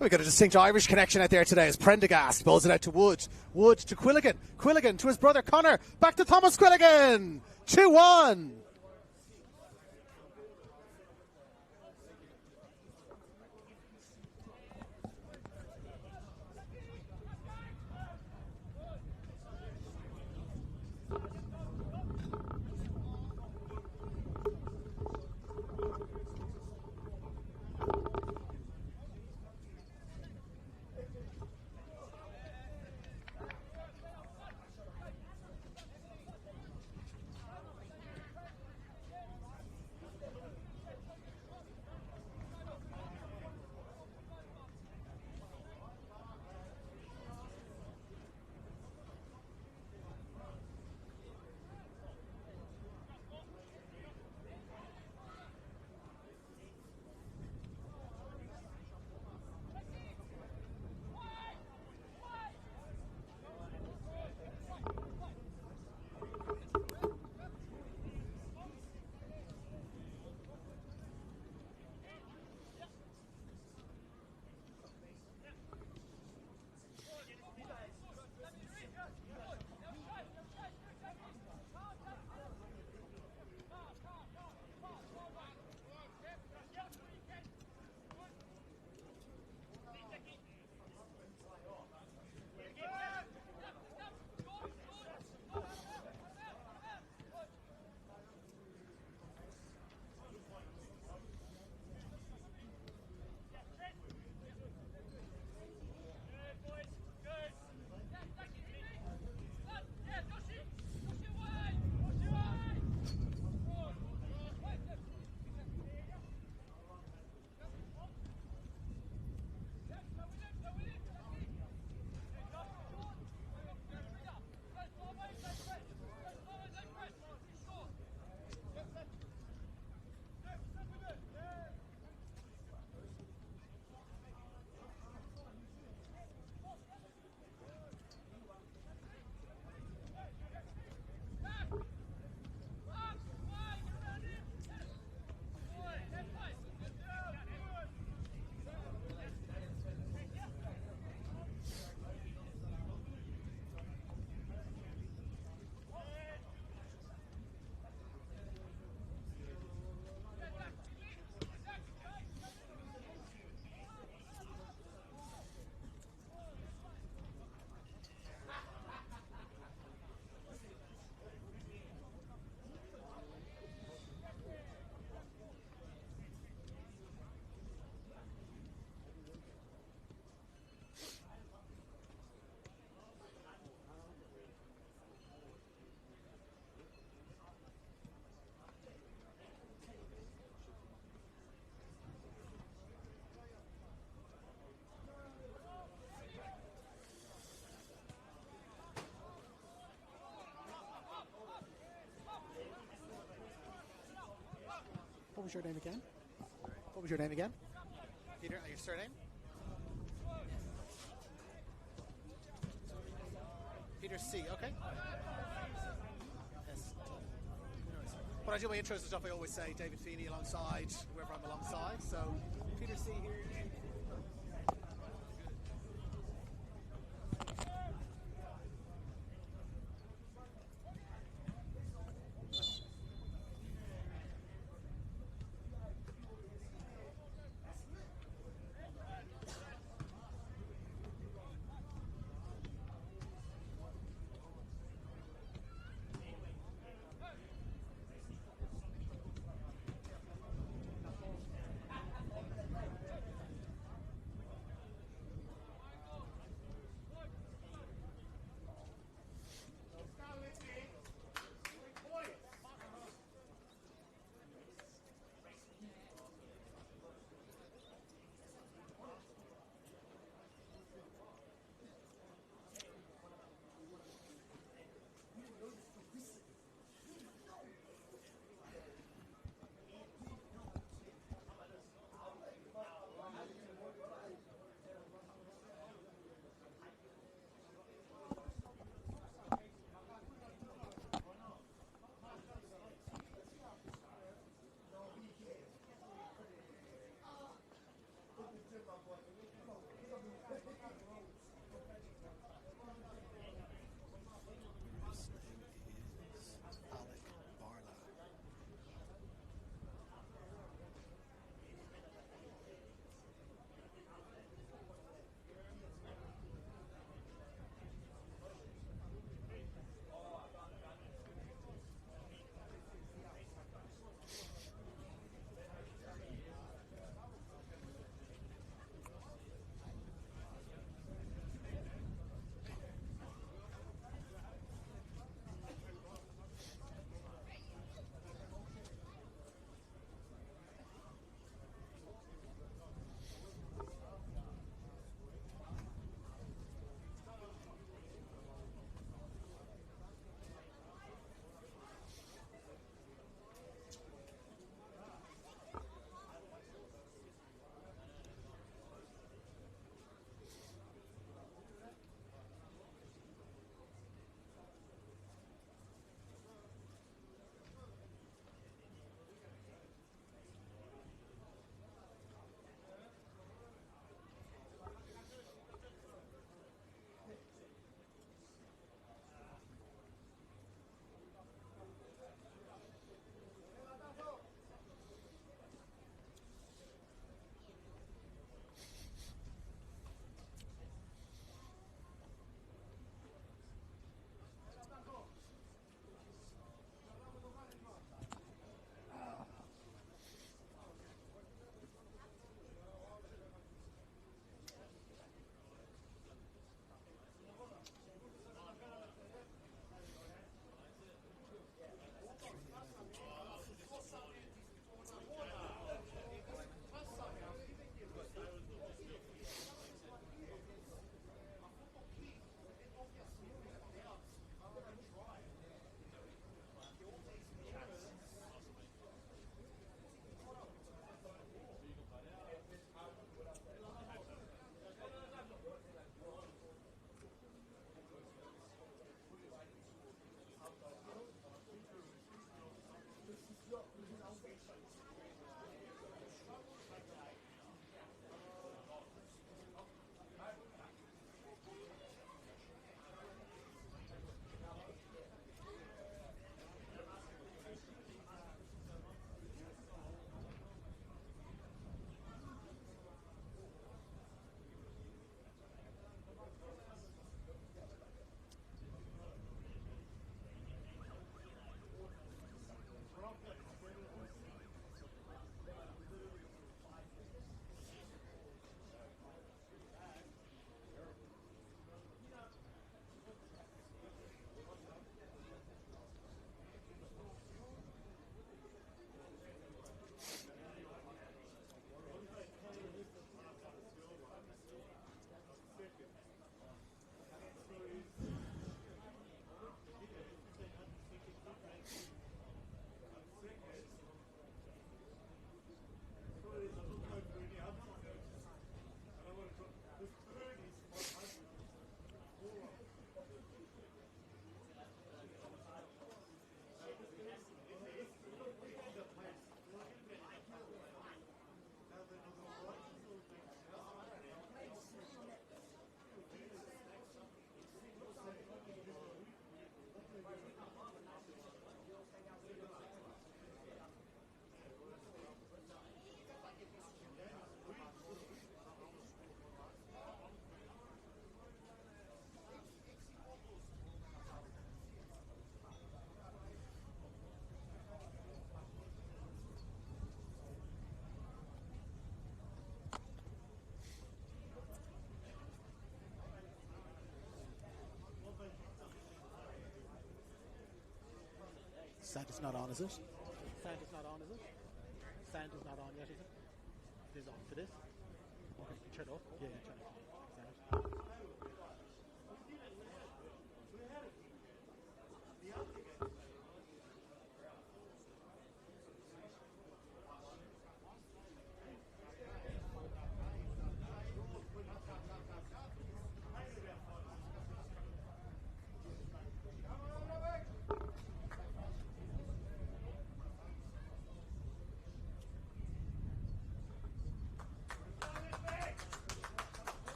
We got a distinct Irish connection out there today as Prendergast bowls it out to Wood. Wood to Quilligan. Quilligan to his brother Connor. Back to Thomas Quilligan. 2-1. What was your name again? What was your name again? Peter, your surname? Peter C, okay. Yes. When I do my intros and stuff, I always say David Feeney alongside whoever I'm alongside. So, Peter C here. Sound is not on, is it? Sound is not on, is it? Sound is not on yet, is it? It is on for this. Okay, you turn it off. Yeah, you turn it off. Sound.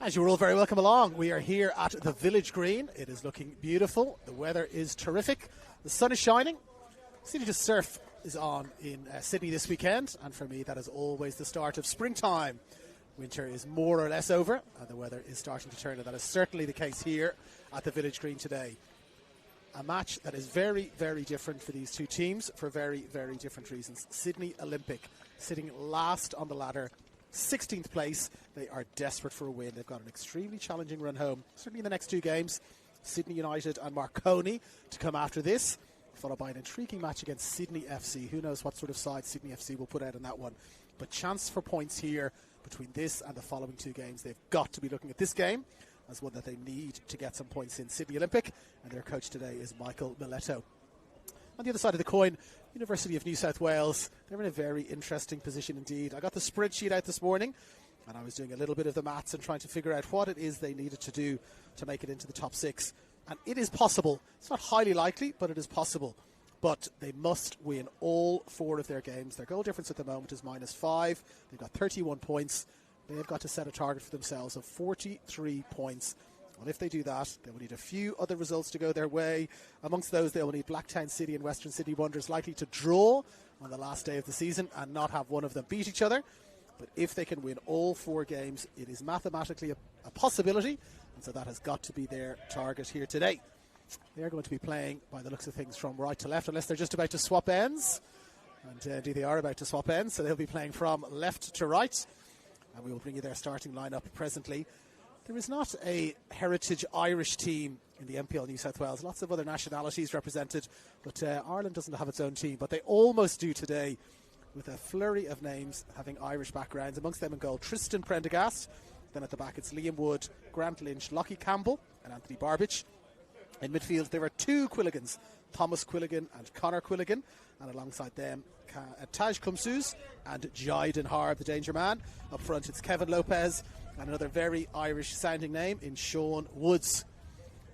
As you're all very welcome along, we are here at the Village Green. It is looking beautiful. The weather is terrific. The sun is shining. City to Surf is on in Sydney this weekend, and for me that is always the start of springtime. Winter is more or less over and the weather is starting to turn, and that is certainly the case here at the Village Green today. A match that is very, very different for these two teams for very, very different reasons. Sydney Olympic sitting last on the ladder, 16th place. They are desperate for a win. They've got an extremely challenging run home, certainly in the next two games. Sydney United and Marconi to come after this, followed by an intriguing match against Sydney FC. Who knows what sort of side Sydney FC will put out in that one. But chance for points here between this and the following two games. They've got to be looking at this game as one that they need to get some points in. Sydney Olympic, and their coach today is Michael Mileto. On the other side of the coin, University of New South Wales, they're in a very interesting position indeed. I got the spreadsheet out this morning, and I was doing a little bit of the maths and trying to figure out what it is they needed to do to make it into the top six. And it is possible. It's not highly likely, but it is possible. But they must win all four of their games. Their goal difference at the moment is -5. They've got 31 points. They've got to set a target for themselves of 43 points. Well, if they do that, they will need a few other results to go their way. Amongst those, they will need Blacktown City and Western Sydney Wanderers likely to draw on the last day of the season and not have one of them beat each other. But if they can win all four games, it is mathematically a possibility. And so that has got to be their target here today. They're going to be playing, by the looks of things, from right to left, unless they're just about to swap ends. And indeed they are about to swap ends, so they'll be playing from left to right. And we will bring you their starting lineup presently. There is not a heritage Irish team in the NPL New South Wales. Lots of other nationalities represented, but Ireland doesn't have its own team. But they almost do today, with a flurry of names having Irish backgrounds. Amongst them in goal, Tristan Prendergast. Then at the back, it's Liam Wood, Grant Lynch, Lockie Campbell, and Anthony Barbich. In midfield, there are two Quilligans, Thomas Quilligan and Conor Quilligan. And alongside them, Taj Kumsuz and Jayden Harb, the danger man. Up front, it's Kevin Lopez and another very Irish-sounding name in Sean Woods.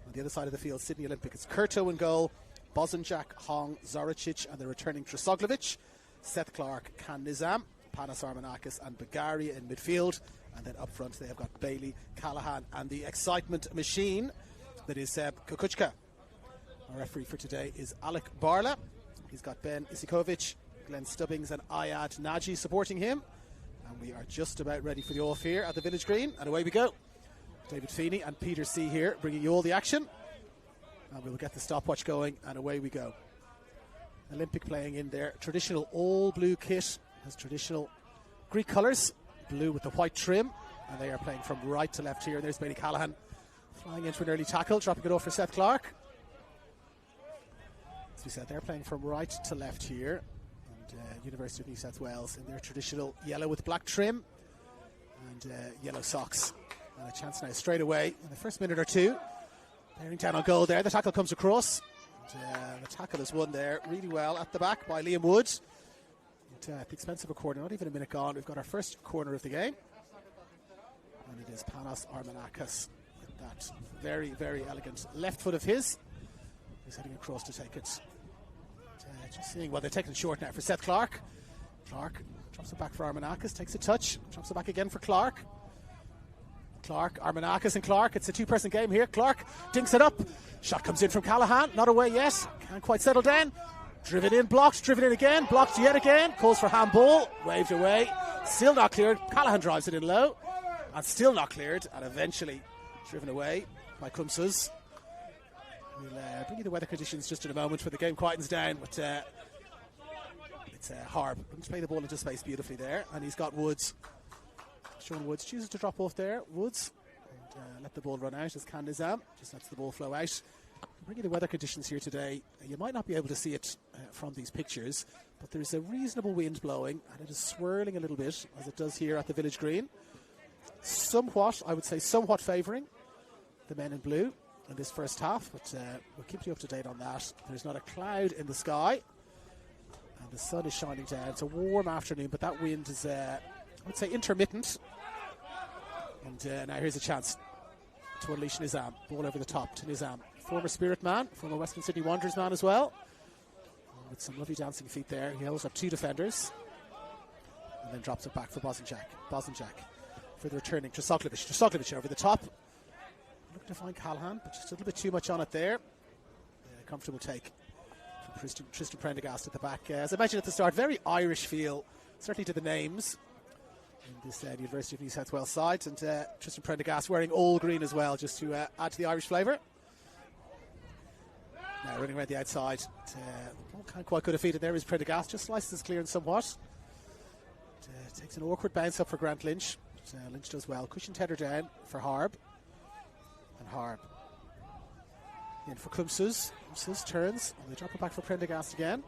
On the other side of the field, Sydney Olympic, it's Kurto in goal, Bosanjak, Hong, Zoricic, and the returning Trasoglovic, Seth Clark, Can Nizam, Panas Armanakis, and Bagaria in midfield. And then up front, they have got Bailey, Callahan, and the excitement machine that is Seb Kukuchka. Our referee for today is Alec Barla. He's got Ben Isikovic, Glenn Stubbings, and Ayad Naji supporting him. And we are just about ready for the off here at the Village Green. And away we go. David Feeney and Peter C. here bringing you all the action. And we'll get the stopwatch going, and away we go. Olympic playing in their traditional all-blue kit. Has traditional Greek colours, blue with the white trim. And they are playing from right to left here. And there's Bailey Callahan flying into an early tackle, dropping it off for Seth Clark. As we said, they're playing from right to left here. And University of New South Wales in their traditional yellow with black trim and yellow socks. And a chance now straight away in the first minute or two. Bearing down on goal there. The tackle comes across. And the tackle is won there really well at the back by Liam Wood. At the expense of a corner, not even a minute gone. We've got our first corner of the game. And it is Panos Armanakis with that very, very elegant left foot of his. He's heading across to take it. Just seeing, well, they're taking it short now for Seth Clark. Clark drops it back for Armanakis, takes a touch, drops it back again for Clark. Clark, Armanakis and Clark. It's a two-person game here. Clark dinks it up. Shot comes in from Callahan. Not away yet. Can't quite settle down. Driven in, blocked. Driven in again. Blocked yet again. Calls for handball. Waved away. Still not cleared. Callahan drives it in low. And still not cleared. And eventually driven away by Kumsus. We'll bring you the weather conditions just in a moment when the game quietens down. But it's Harb. Going to play the ball into space beautifully there. And he's got Woods. Sean Woods chooses to drop off there. Woods. And let the ball run out as can Nizam. Just lets the ball flow out. I'll bring you the weather conditions here today. You might not be able to see it from these pictures, but there's a reasonable wind blowing and it is swirling a little bit as it does here at the Village Green. Somewhat, I would say, somewhat favouring the men in blue in this first half, but we'll keep you up to date on that. There's not a cloud in the sky and the sun is shining down. It's a warm afternoon, but that wind is, I would say, intermittent. And now here's a chance to unleash Nizam. Ball over the top to Nizam. Former Spirit man, former Western Sydney Wanderers man as well. With some lovely dancing feet there. He holds up two defenders. And then drops it back for Bosanjak. Bosanjak for the returning Trosoglovic. Trosoglovic over the top. Looking to find Callahan, but just a little bit too much on it there. Comfortable take from Tristan Prendergast at the back. As I mentioned at the start, very Irish feel, certainly to the names. In this University of New South Wales side, and Tristan Prendergast wearing all green as well, just to add to the Irish flavour. Now running around the outside, can't quite good a feed, and there is Prendergast, just slices clear and somewhat. Takes an awkward bounce up for Grant Lynch. Lynch does well. Cushioned header down for Harb, and Harb in for Kumsus. Kumsus turns, and they drop it back for Prendergast again.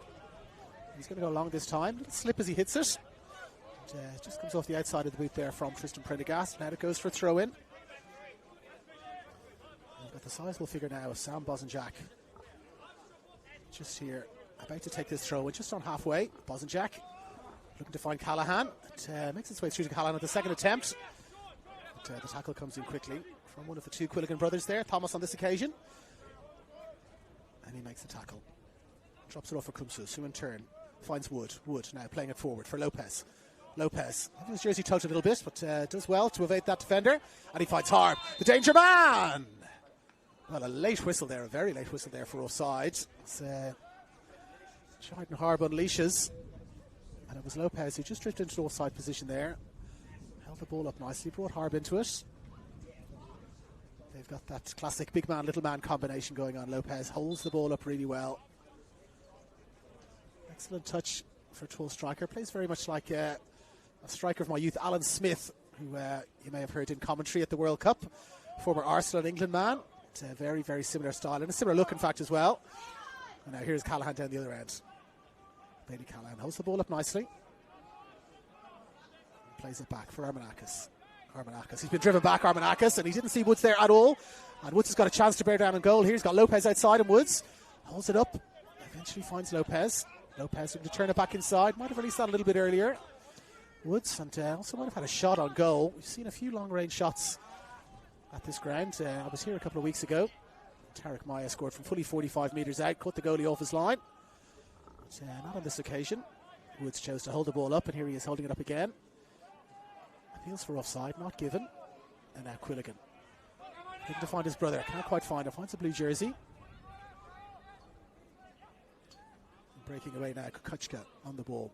He's going to go long this time. Little slip as he hits it. It just comes off the outside of the boot there from Tristan Prendergast. Now it goes for a throw in. We've got the sizable figure now of Sam Bosanjak. Just here, about to take this throw in, just on halfway. Bosanjak looking to find Callahan. It makes its way through to Callahan at the second attempt. But, the tackle comes in quickly from one of the two Quilligan brothers there, Thomas on this occasion. And he makes the tackle. Drops it off for Kumsus, who in turn finds Wood. Wood now playing it forward for Lopez. Lopez, having his jersey tugged a little bit, but does well to evade that defender. And he finds Harb, the danger man! Well, a late whistle there, a very late whistle there for offside. It's Jordan Harb unleashes. And it was Lopez who just drifted into the offside position there. Held the ball up nicely, brought Harb into it. They've got that classic big man, little man combination going on. Lopez holds the ball up really well. Excellent touch for a tall striker. Plays very much like a striker of my youth, Alan Smith, who you may have heard in commentary at the World Cup. Former Arsenal and England man. It's a very, very similar style and a similar look, in fact, as well. And now here's Callahan down the other end. Bailey Callahan holds the ball up nicely. Plays it back for Armanakis. He's been driven back, Armanakis, and he didn't see Woods there at all. And Woods has got a chance to bear down on goal. Here's got Lopez outside, and Woods holds it up. Eventually finds Lopez. Lopez looking to turn it back inside. Might have released that a little bit earlier. Woods, and also might have had a shot on goal. We've seen a few long-range shots at this ground. I was here a couple of weeks ago. Tarek Maya scored from fully 45 metres out, cut the goalie off his line. But, not on this occasion. Woods chose to hold the ball up, and here he is holding it up again. Appeals for offside, not given. And now Quilligan. Looking to find his brother, can't quite find him. Finds a blue jersey. Breaking away now, Kukuchka on the ball.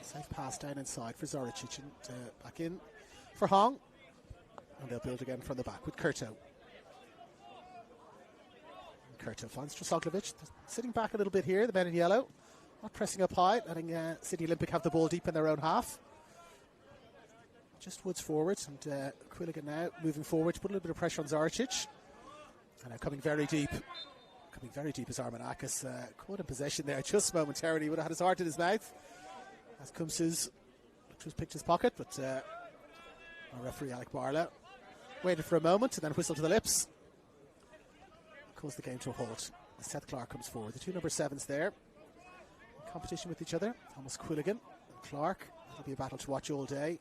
Safe pass down inside for Zoricic, and back in for Hong. And they'll build again from the back with Kurto. And Kurto finds Trosoglovic, sitting back a little bit here, the men in yellow. Not pressing up high, letting Sydney Olympic have the ball deep in their own half. Just Woods forwards, and Quilligan now moving forward to put a little bit of pressure on Zoricic. And now coming very deep. Coming very deep is Armanakis. Caught in possession there just momentarily. Would have had his heart in his mouth. As Kumsus picked his pocket, but our referee Alec Barlow waited for a moment and then whistled to the lips. Calls the game to a halt. Seth Clark comes forward. The two number 7s there in competition with each other. Thomas Quilligan and Clark. It'll be a battle to watch all day.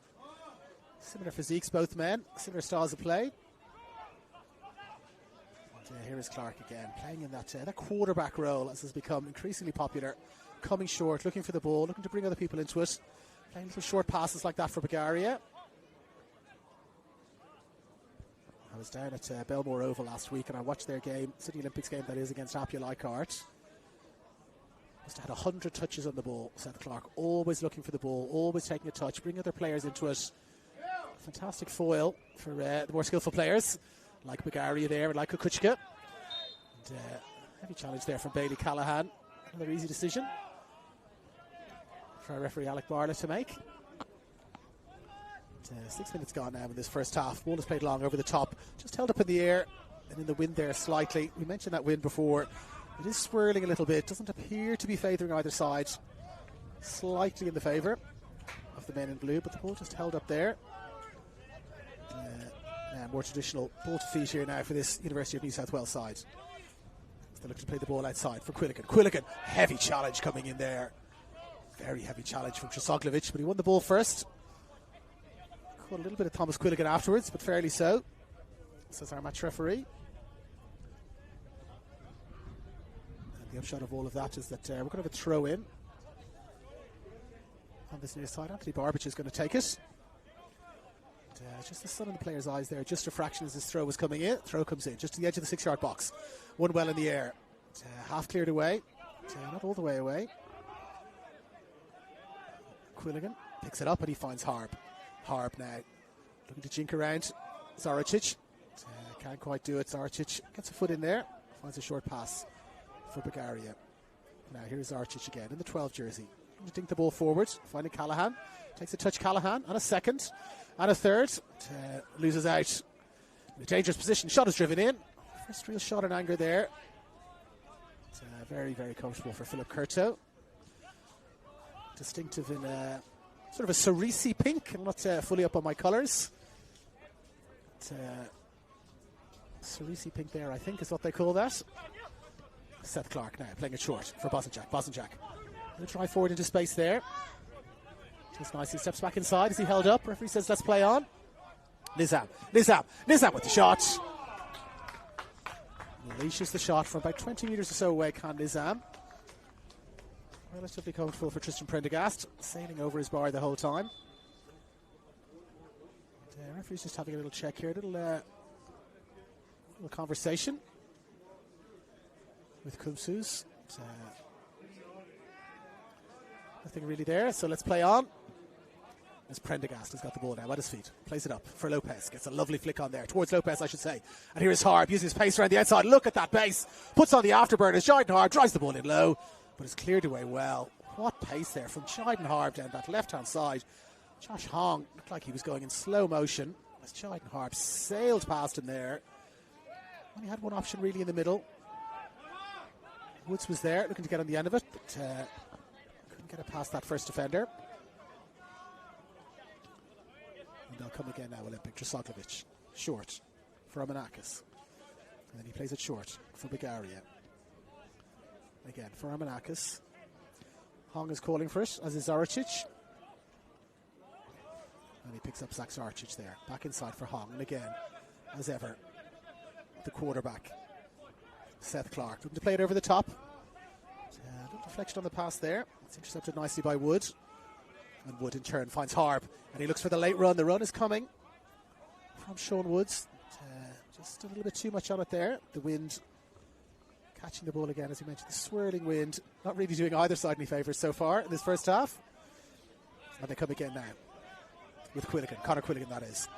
Similar physiques, both men. Similar styles of play. Here is Clark again, playing in that quarterback role, as has become increasingly popular. Coming short, looking for the ball, looking to bring other people into it. Playing little short passes like that for Bulgaria. was down at Belmore Oval last week and I watched their game, City Olympics game that is, against Apia Leichhardt. Must have had 100 touches on the ball, Seth Clark. Always looking for the ball, always taking a touch, bringing other players into it. Fantastic foil for the more skillful players, like Bagaria there and like Kukuchka. And heavy challenge there from Bailey Callahan. Another easy decision for our referee Alec Barla to make. 6 minutes gone now in this first half. Ball is played long over the top, just held up in the air and in the wind there slightly. We mentioned that wind before. It is swirling a little bit, doesn't appear to be favouring either side. Slightly in the favour of the men in blue, but the ball just held up there. More traditional ball to feet here now for this University of New South Wales side. They look to play the ball outside for Quilligan. Quilligan, heavy challenge coming in there. Very heavy challenge from Trosoglovic, but he won the ball first. Caught a little bit of Thomas Quilligan afterwards, but fairly so, says our match referee. And the upshot of all of that is that we're going to have a throw in on this near side. Anthony Barbich is going to take it. Just the sun in the player's eyes there, just a fraction as this throw was coming in. Throw comes in, just to the edge of the 6-yard box. One well in the air. Half cleared away. Not all the way away. Quilligan picks it up and he finds Harb. Harb now looking to jink around Zoricic. Can't quite do it. Zoricic gets a foot in there. Finds a short pass for Bagaria. Now here's Zoricic again in the 12 jersey. Looking to dink the ball forward. Finding Callahan. Takes a touch Callahan and a second. And a third, loses out in a dangerous position. Shot is driven in. First real shot in anger there. It's very, very comfortable for Philip Curto. Distinctive in sort of a cerisi pink. I'm not fully up on my colours. Cerisi pink there, I think, is what they call that. Seth Clark now playing it short for Bosanjak. Bosanjak going to try forward into space there. Just nicely steps back inside. Is he held up? Referee says let's play on. Nizam with the shot. Unleashes the shot from about 20 metres or so away. Can Nizam. Relatively comfortable for Tristan Prendergast, sailing over his bar the whole time. The referee's just having a little check here, a little conversation with Kumsus. Nothing really there, so let's play on. As Prendergast has got the ball now at his feet. Plays it up for Lopez. Gets a lovely flick on there. Towards Lopez, I should say. And here is Harb using his pace around the outside. Look at that pace. Puts on the afterburners. Jayden Harb drives the ball in low, but it's cleared away well. What pace there from Jayden Harb down that left-hand side. Josh Hong looked like he was going in slow motion as Jayden Harb sailed past him there. Only had one option really in the middle. Woods was there looking to get on the end of it, but couldn't get it past that first defender. And they'll come again now, Olympic. Trosoglovic, short for Amanakis. And then he plays it short for Bagaria. Again for Amanakis. Hong is calling for it, as is Zoricic. And he picks up Zach Zoricic there. Back inside for Hong. And again, as ever, the quarterback, Seth Clark. Looking to play it over the top. A little deflection on the pass there. It's intercepted nicely by Wood. And Wood in turn finds Harb. And he looks for the late run. The run is coming from Sean Woods. Just a little bit too much on it there. The wind catching the ball again, as you mentioned. The swirling wind not really doing either side any favours so far in this first half. And they come again now with Quilligan. Conor Quilligan, that is.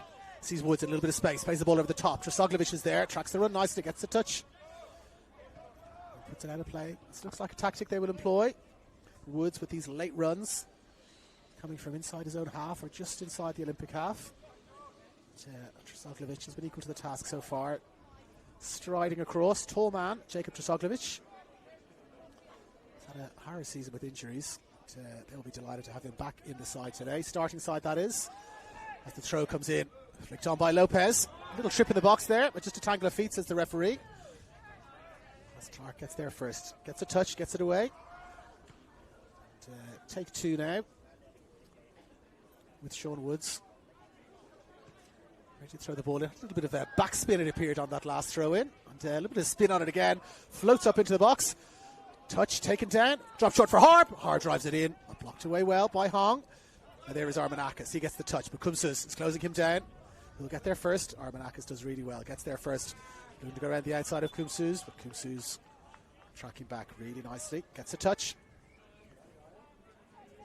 Sees Woods in a little bit of space. Plays the ball over the top. Trosoglovic is there. Tracks the run nicely. Gets the touch. Puts it out of play. This looks like a tactic they will employ. Woods with these late runs. Coming from inside his own half or just inside the Olympic half. Trosoglovic has been equal to the task so far. Striding across, tall man, Jacob Trosoglovic. He's had a hard season with injuries. They'll be delighted to have him back in the side today. Starting side, that is. As the throw comes in, flicked on by Lopez. A little trip in the box there, but just a tangle of feet, says the referee. As Clark gets there first. Gets a touch, gets it away. Take two now. With Sean Woods. Ready to throw the ball in. A little bit of a backspin it appeared on that last throw in. And a little bit of spin on it again. Floats up into the box. Touch taken down. Drop short for Harb. Harb drives it in. Blocked away well by Hong. And there is Armanakis. He gets the touch. But Kumsus is closing him down. Who'll get there first? Armanakis does really well. Gets there first. Looking to go around the outside of Kumsuz, but Kumsuz tracking back really nicely. Gets a touch.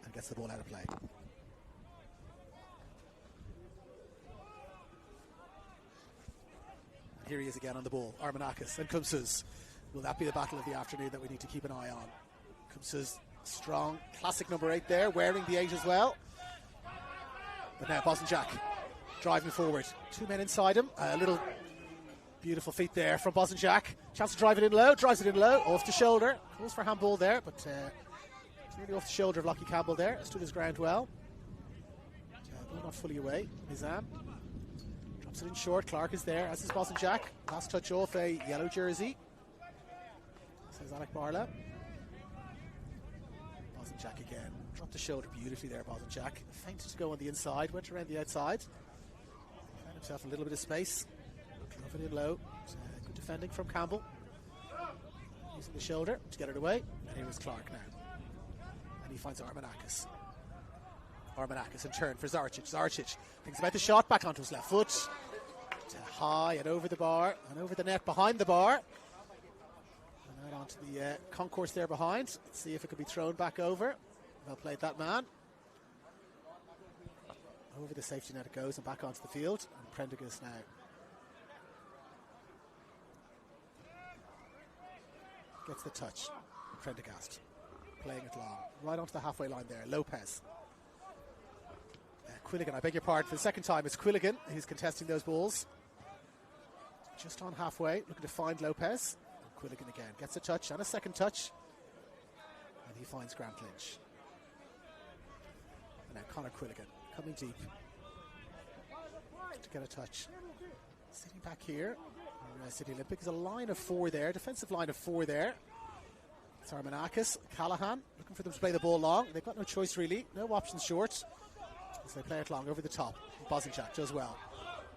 And gets the ball out of play. And here he is again on the ball. Armanakis and Kumsuz. Will that be the battle of the afternoon that we need to keep an eye on? Kumsuz, strong, classic number 8 there, wearing the 8 as well. But now Bosnjak driving forward. 2 men inside him. A little beautiful feet there from Bosnjak. Chance to drive it in low. Drives it in low. Off the shoulder. Calls for handball there, but clearly off the shoulder of Lockie Campbell there. Stood his ground well. Ball not fully away. Nizam drops it in short. Clark is there, as is Bosnjak. Last touch off a yellow jersey. Says Alec Barla. Bosnjak again. Dropped the shoulder beautifully there, Bosnjak. Feinted to go on the inside. Went around the outside. Found himself a little bit of space. Drove it in low. Good defending from Campbell. Using the shoulder to get it away. And here is Clark now. And he finds Armanakis. Armanakis in turn for Zarcic. Zarcic thinks about the shot. Back onto his left foot. High and over the bar. And over the net behind the bar. And out onto the concourse there behind. Let's see if it could be thrown back over. Well played, that man. Over the safety net it goes and back onto the field. And Prendergast now. Gets the touch. Prendergast playing it long. Right onto the halfway line there. Lopez. Quilligan, I beg your pardon. For the second time, it's Quilligan who's contesting those balls. Just on halfway, looking to find Lopez. And Quilligan again. Gets a touch and a second touch. And he finds Grant Lynch. And now Conor Quilligan coming deep to get a touch. Sitting back here. City Olympic is a line of 4 there, defensive line of 4 there. It's Armanakis, Callahan, looking for them to play the ball long. They've got no choice really, no options short. As they play it long over the top. Bosnjak does well,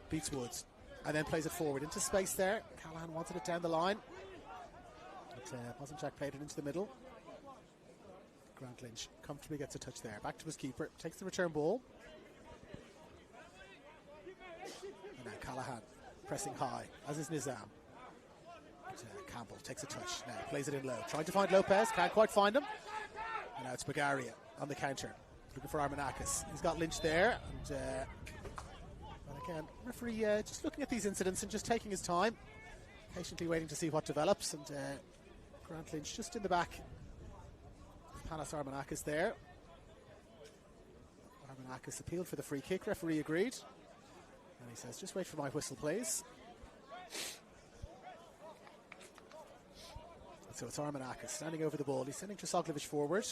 beats Woods, and then plays it forward into space there. Callahan wanted it down the line, but Bosnjak played it into the middle. Grant Lynch comfortably gets a touch there. Back to his keeper, takes the return ball. And now Callahan pressing high, as is Nizam. Campbell takes a touch now, plays it in low, trying to find Lopez, can't quite find him. And now it's Bagaria on the counter, looking for Armanakis. He's got Lynch there, and again, referee just looking at these incidents and just taking his time, patiently waiting to see what develops. And Grant Lynch just in the back of Panos Armanakis there. Armanakis appealed for the free kick, referee agreed. And he says, just wait for my whistle, please. So it's Armanakis standing over the ball. He's sending Trosoglovic forward,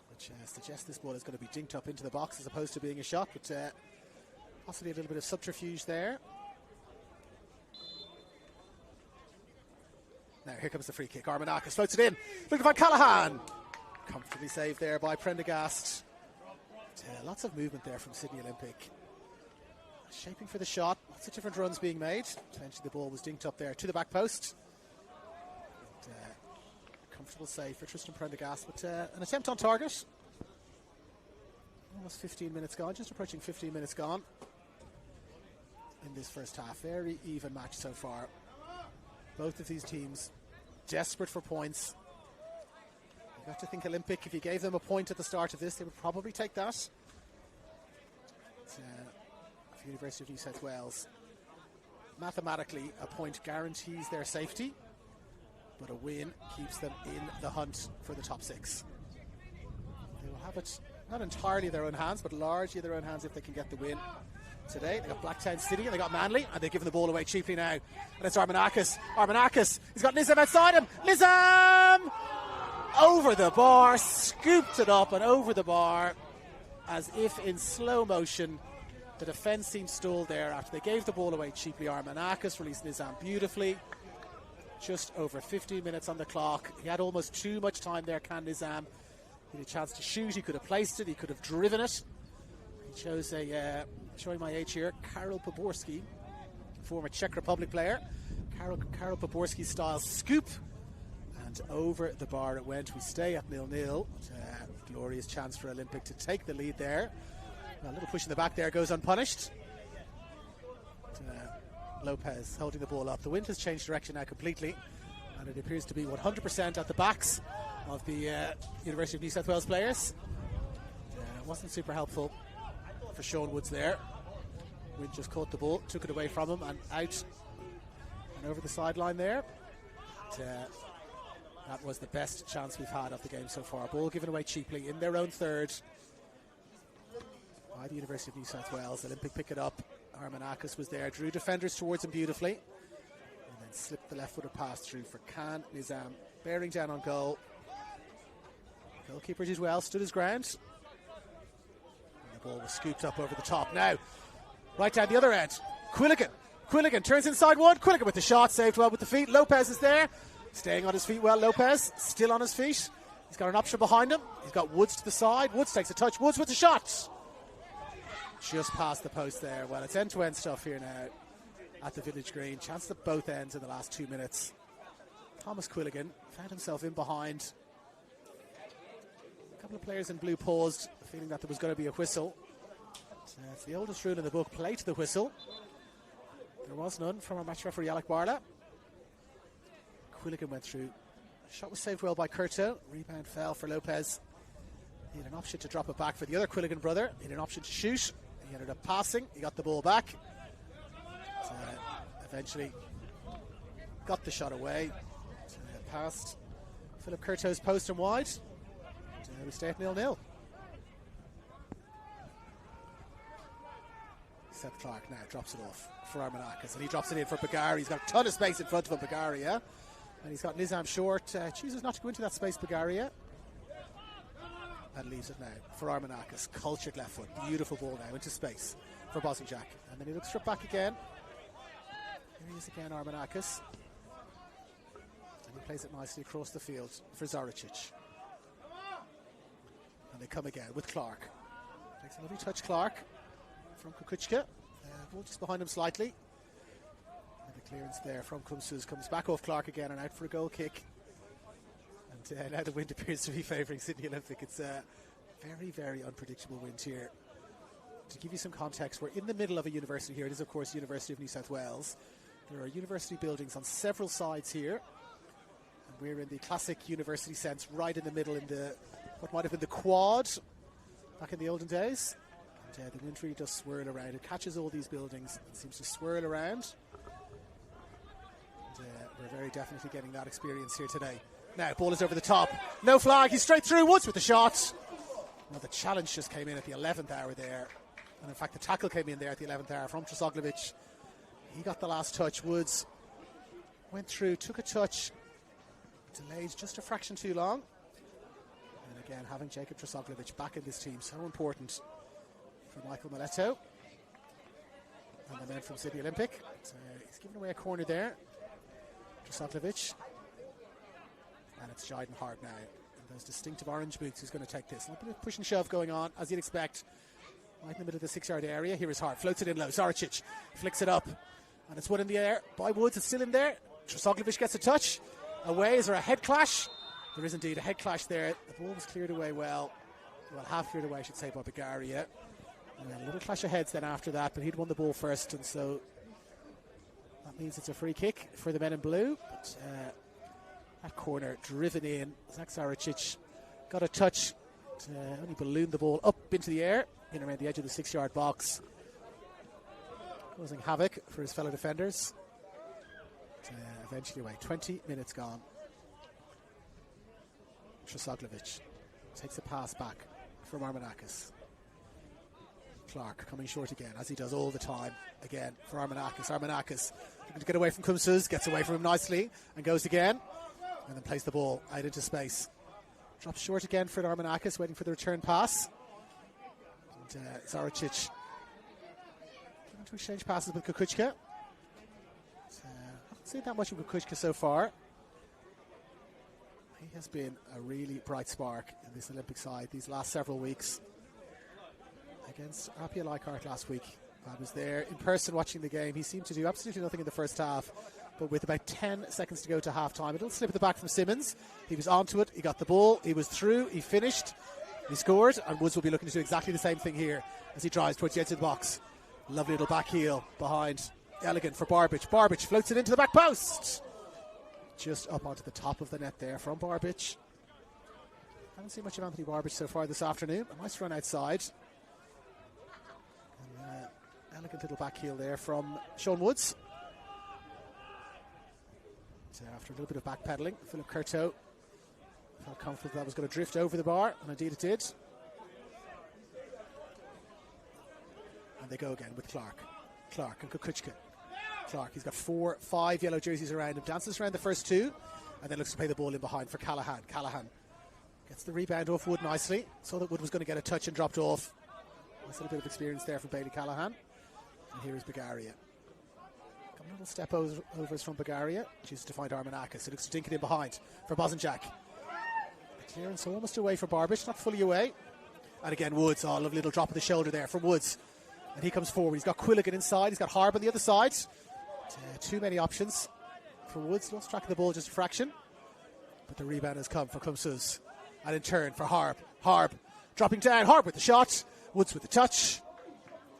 which suggests this ball is going to be dinked up into the box as opposed to being a shot, but possibly a little bit of subterfuge there. Now here comes the free kick. Armanakis floats it in. Looking to find Callahan. Comfortably saved there by Prendergast. Lots of movement there from Sydney Olympic. Shaping for the shot. Lots of different runs being made. Eventually the ball was dinked up there to the back post. And, comfortable save for Tristan Prendergast, but an attempt on target. Almost 15 minutes gone, just approaching 15 minutes gone in this first half. Very even match so far. Both of these teams desperate for points. You've got to think Olympic, if you gave them a point at the start of this, they would probably take that. For University of New South Wales, mathematically a point guarantees their safety, but a win keeps them in the hunt for the top 6. They will have it not entirely in their own hands, but largely in their own hands if they can get the win today. They got Blacktown City and they got Manly, and they've given the ball away cheaply now. And it's Armanakis. Armanakis, he's got Nizam outside him. Nizam! Over the bar, scooped it up and over the bar as if in slow motion. The defence seemed stalled there after they gave the ball away cheaply. Armanakis released Nizam beautifully. Just over 15 minutes on the clock. He had almost too much time there, Can Nizam. He had a chance to shoot, he could have placed it, he could have driven it. He chose a, showing my age here, Karol Poborski, former Czech Republic player. Karol Poborski style scoop. And over the bar it went. We stay at 0-0. Glorious chance for Olympic to take the lead there. A little push in the back there goes unpunished. Lopez holding the ball up. The wind has changed direction now completely, and it appears to be 100% at the backs of the University of New South Wales players. It wasn't super helpful for Sean Woods there. Wind just caught the ball, took it away from him, and out and over the sideline there. That was the best chance we've had of the game so far. Ball given away cheaply in their own third by the University of New South Wales. Olympic pick it up. Armanakis was there, drew defenders towards him beautifully, and then slipped the left-footed pass through for Khan Nizam, bearing down on goal. Goalkeeper did well, stood his ground. And the ball was scooped up over the top. Now, right down the other end, Quilligan turns inside one. Quilligan with the shot, saved well with the feet. Lopez is there, staying on his feet well. Lopez still on his feet. He's got an option behind him. He's got Woods to the side. Woods takes a touch. Woods with the shot. Just past the post there. Well, it's end-to-end stuff here now at the Village Green. Chance at both ends in the last 2 minutes. Thomas Quilligan found himself in behind. A couple of players in blue paused, feeling that there was going to be a whistle. It's the oldest rule in the book, play to the whistle. There was none from our match referee Alec Barla. Quilligan went through. Shot was saved well by Curto. Rebound fell for Lopez. He had an option to drop it back for the other Quilligan brother. He had an option to shoot. He ended up passing. He got the ball back. Eventually got the shot away. Past Philip Curto's post and wide. We stay at 0-0. Seth Clark now drops it off for Armanakis, and he drops it in for Bagari. He's got a ton of space in front of him, Bagari, yeah? And he's got Nizam short. Chooses not to go into that space, Bagari, yeah? And leaves it now for Armanakis. Cultured left foot. Beautiful ball now into space for Bosnjak. And then he looks straight back again. Here he is again, Armanakis. And he plays it nicely across the field for Zoricic. And they come again with Clark. Takes a lovely touch, Clark, from Kukuchka. Ball just behind him slightly. And the clearance there from Kumsuz comes back off Clark again and out for a goal kick. And now the wind appears to be favouring Sydney Olympic. It's a very, very unpredictable wind here. To give you some context, we're in the middle of a university here. It is, of course, University of New South Wales. There are university buildings on several sides here. And we're in the classic university sense, right in the middle in the what might have been the quad back in the olden days. And the wind really does swirl around. It catches all these buildings and seems to swirl around. And we're very definitely getting that experience here today. Now, ball is over the top. No flag. He's straight through. Woods with the shot. Well, the challenge just came in at the 11th hour there. And in fact, the tackle came in there at the 11th hour from Trosoglovic. He got the last touch. Woods went through, took a touch, delayed just a fraction too long. And again, having Jacob Trosoglovic back in this team, so important for Michael Mileto. And the men from Sydney Olympic. So he's given away a corner there. Trosoglovic. And it's Jayden Hart now in those distinctive orange boots who's going to take this. A little bit of push and shove going on, as you'd expect. Right in the middle of the 6-yard area. Here is Hart, floats it in low. Zoricic flicks it up. And it's one in the air by Woods. It's still in there. Trosoglovic gets a touch. Away. Is there a head clash? There is indeed a head clash there. The ball was cleared away well, half cleared away, I should say, by Bagaria. And a little clash of heads then after that, but he'd won the ball first, and so that means it's a free kick for the men in blue. But that corner driven in. Zach Zoricic got a touch to only balloon the ball up into the air, in around the edge of the 6-yard box, causing havoc for his fellow defenders. Eventually away. 20 minutes gone. Trosoglovic takes a pass back from Armanakis. Clark coming short again, as he does all the time. Again for Armanakis. Armanakis looking to get away from Kumsuz, gets away from him nicely and goes again, and then plays the ball out into space. Drops short again for Armanakis, waiting for the return pass. And Zoricic going to exchange passes with Kukuchka. I haven't seen that much of Kukuchka so far. He has been a really bright spark in this Olympic side these last several weeks. Against Apia Leichhardt last week, I was there in person watching the game. He seemed to do absolutely nothing in the first half, but with about 10 seconds to go to half-time, a little slip at the back from Simmons. He was onto it, he got the ball, he was through, he finished, he scored, and Woods will be looking to do exactly the same thing here as he drives towards the edge of the box. Lovely little back heel behind Elegant for Barbic. Barbic floats it into the back post. Just up onto the top of the net there from Barbic. Haven't seen much of Anthony Barbic so far this afternoon. A nice run outside. And, elegant little back heel there from Sean Woods. So after a little bit of backpedaling, Philip Curto felt confident that was going to drift over the bar, and indeed it did. And they go again with Clark. Clark and Kukuchka. Clark, he's got 5 yellow jerseys around him, dances around the first 2, and then looks to play the ball in behind for Callahan. Callahan gets the rebound off Wood nicely. Saw that Wood was going to get a touch and dropped off. Nice little bit of experience there from Bailey Callahan. And here is Bagaria. A little step overs from Bagaria. Chooses to find Armanakis. It looks to dink it in behind for Bosanjak. The clearance almost away for Barbic, not fully away. And again, Woods. Oh, lovely little drop of the shoulder there from Woods. And he comes forward. He's got Quilligan inside. He's got Harb on the other side. Too many options for Woods. Lost track of the ball just a fraction. But the rebound has come for Kumsus. And in turn for Harb. Harb dropping down. Harb with the shot. Woods with the touch.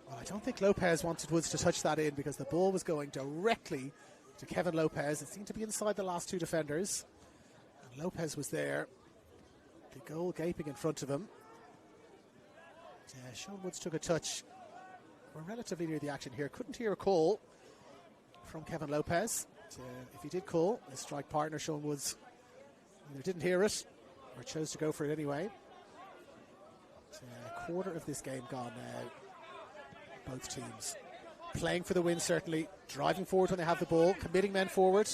Well, I don't think Lopez wanted Woods to touch that in because the ball was going directly to Kevin Lopez. It seemed to be inside the last 2 defenders. And Lopez was there. The goal gaping in front of him. Sean Woods took a touch. We're relatively near the action here. Couldn't hear a call from Kevin Lopez. If he did call, his strike partner Sean Woods either didn't hear it or chose to go for it anyway. A quarter of this game gone now. Both teams playing for the win, certainly driving forward when they have the ball, committing men forward.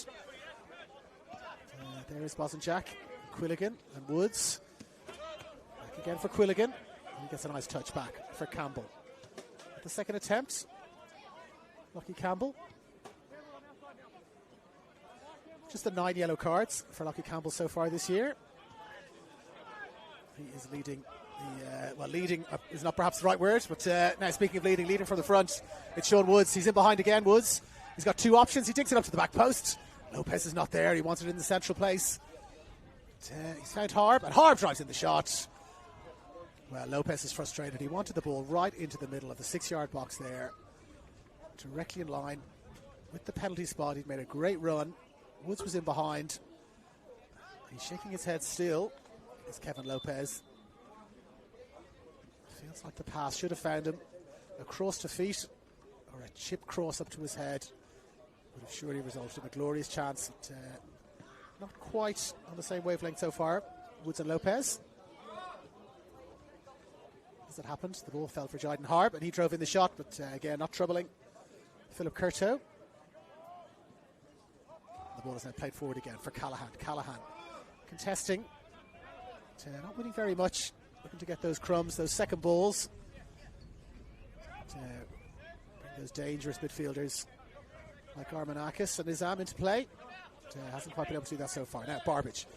There is Bosanjak, Quilligan and Woods. Back again for Quilligan. He gets a nice touch back for Campbell. At the second attempt, Lucky Campbell. Just the 9 yellow cards for Lucky Campbell so far this year. He is leading leading is not perhaps the right word, but now speaking of leading from the front, it's Sean Woods. He's in behind again, Woods. He's got 2 options. He digs it up to the back post. Lopez is not there. He wants it in the central place. He's found Harb, and Harb drives in the shot. Well, Lopez is frustrated. He wanted the ball right into the middle of the 6-yard box there, directly in line with the penalty spot. He'd made a great run. Woods was in behind. He's shaking his head still. It's Kevin Lopez. Feels like the pass should have found him. A cross to feet or a chip cross up to his head would have surely resulted in a glorious chance. Not quite on the same wavelength so far, Woods and Lopez. As it happened, the ball fell for Jayden Harb and he drove in the shot, but again, not troubling Philip Curto. The ball is now played forward again for Callahan. Callahan contesting. Not winning very much. Looking to get those crumbs, those second balls. Bring those dangerous midfielders like Armanakis and Nizam into play. Hasn't quite been able to do that so far. Now Barbic.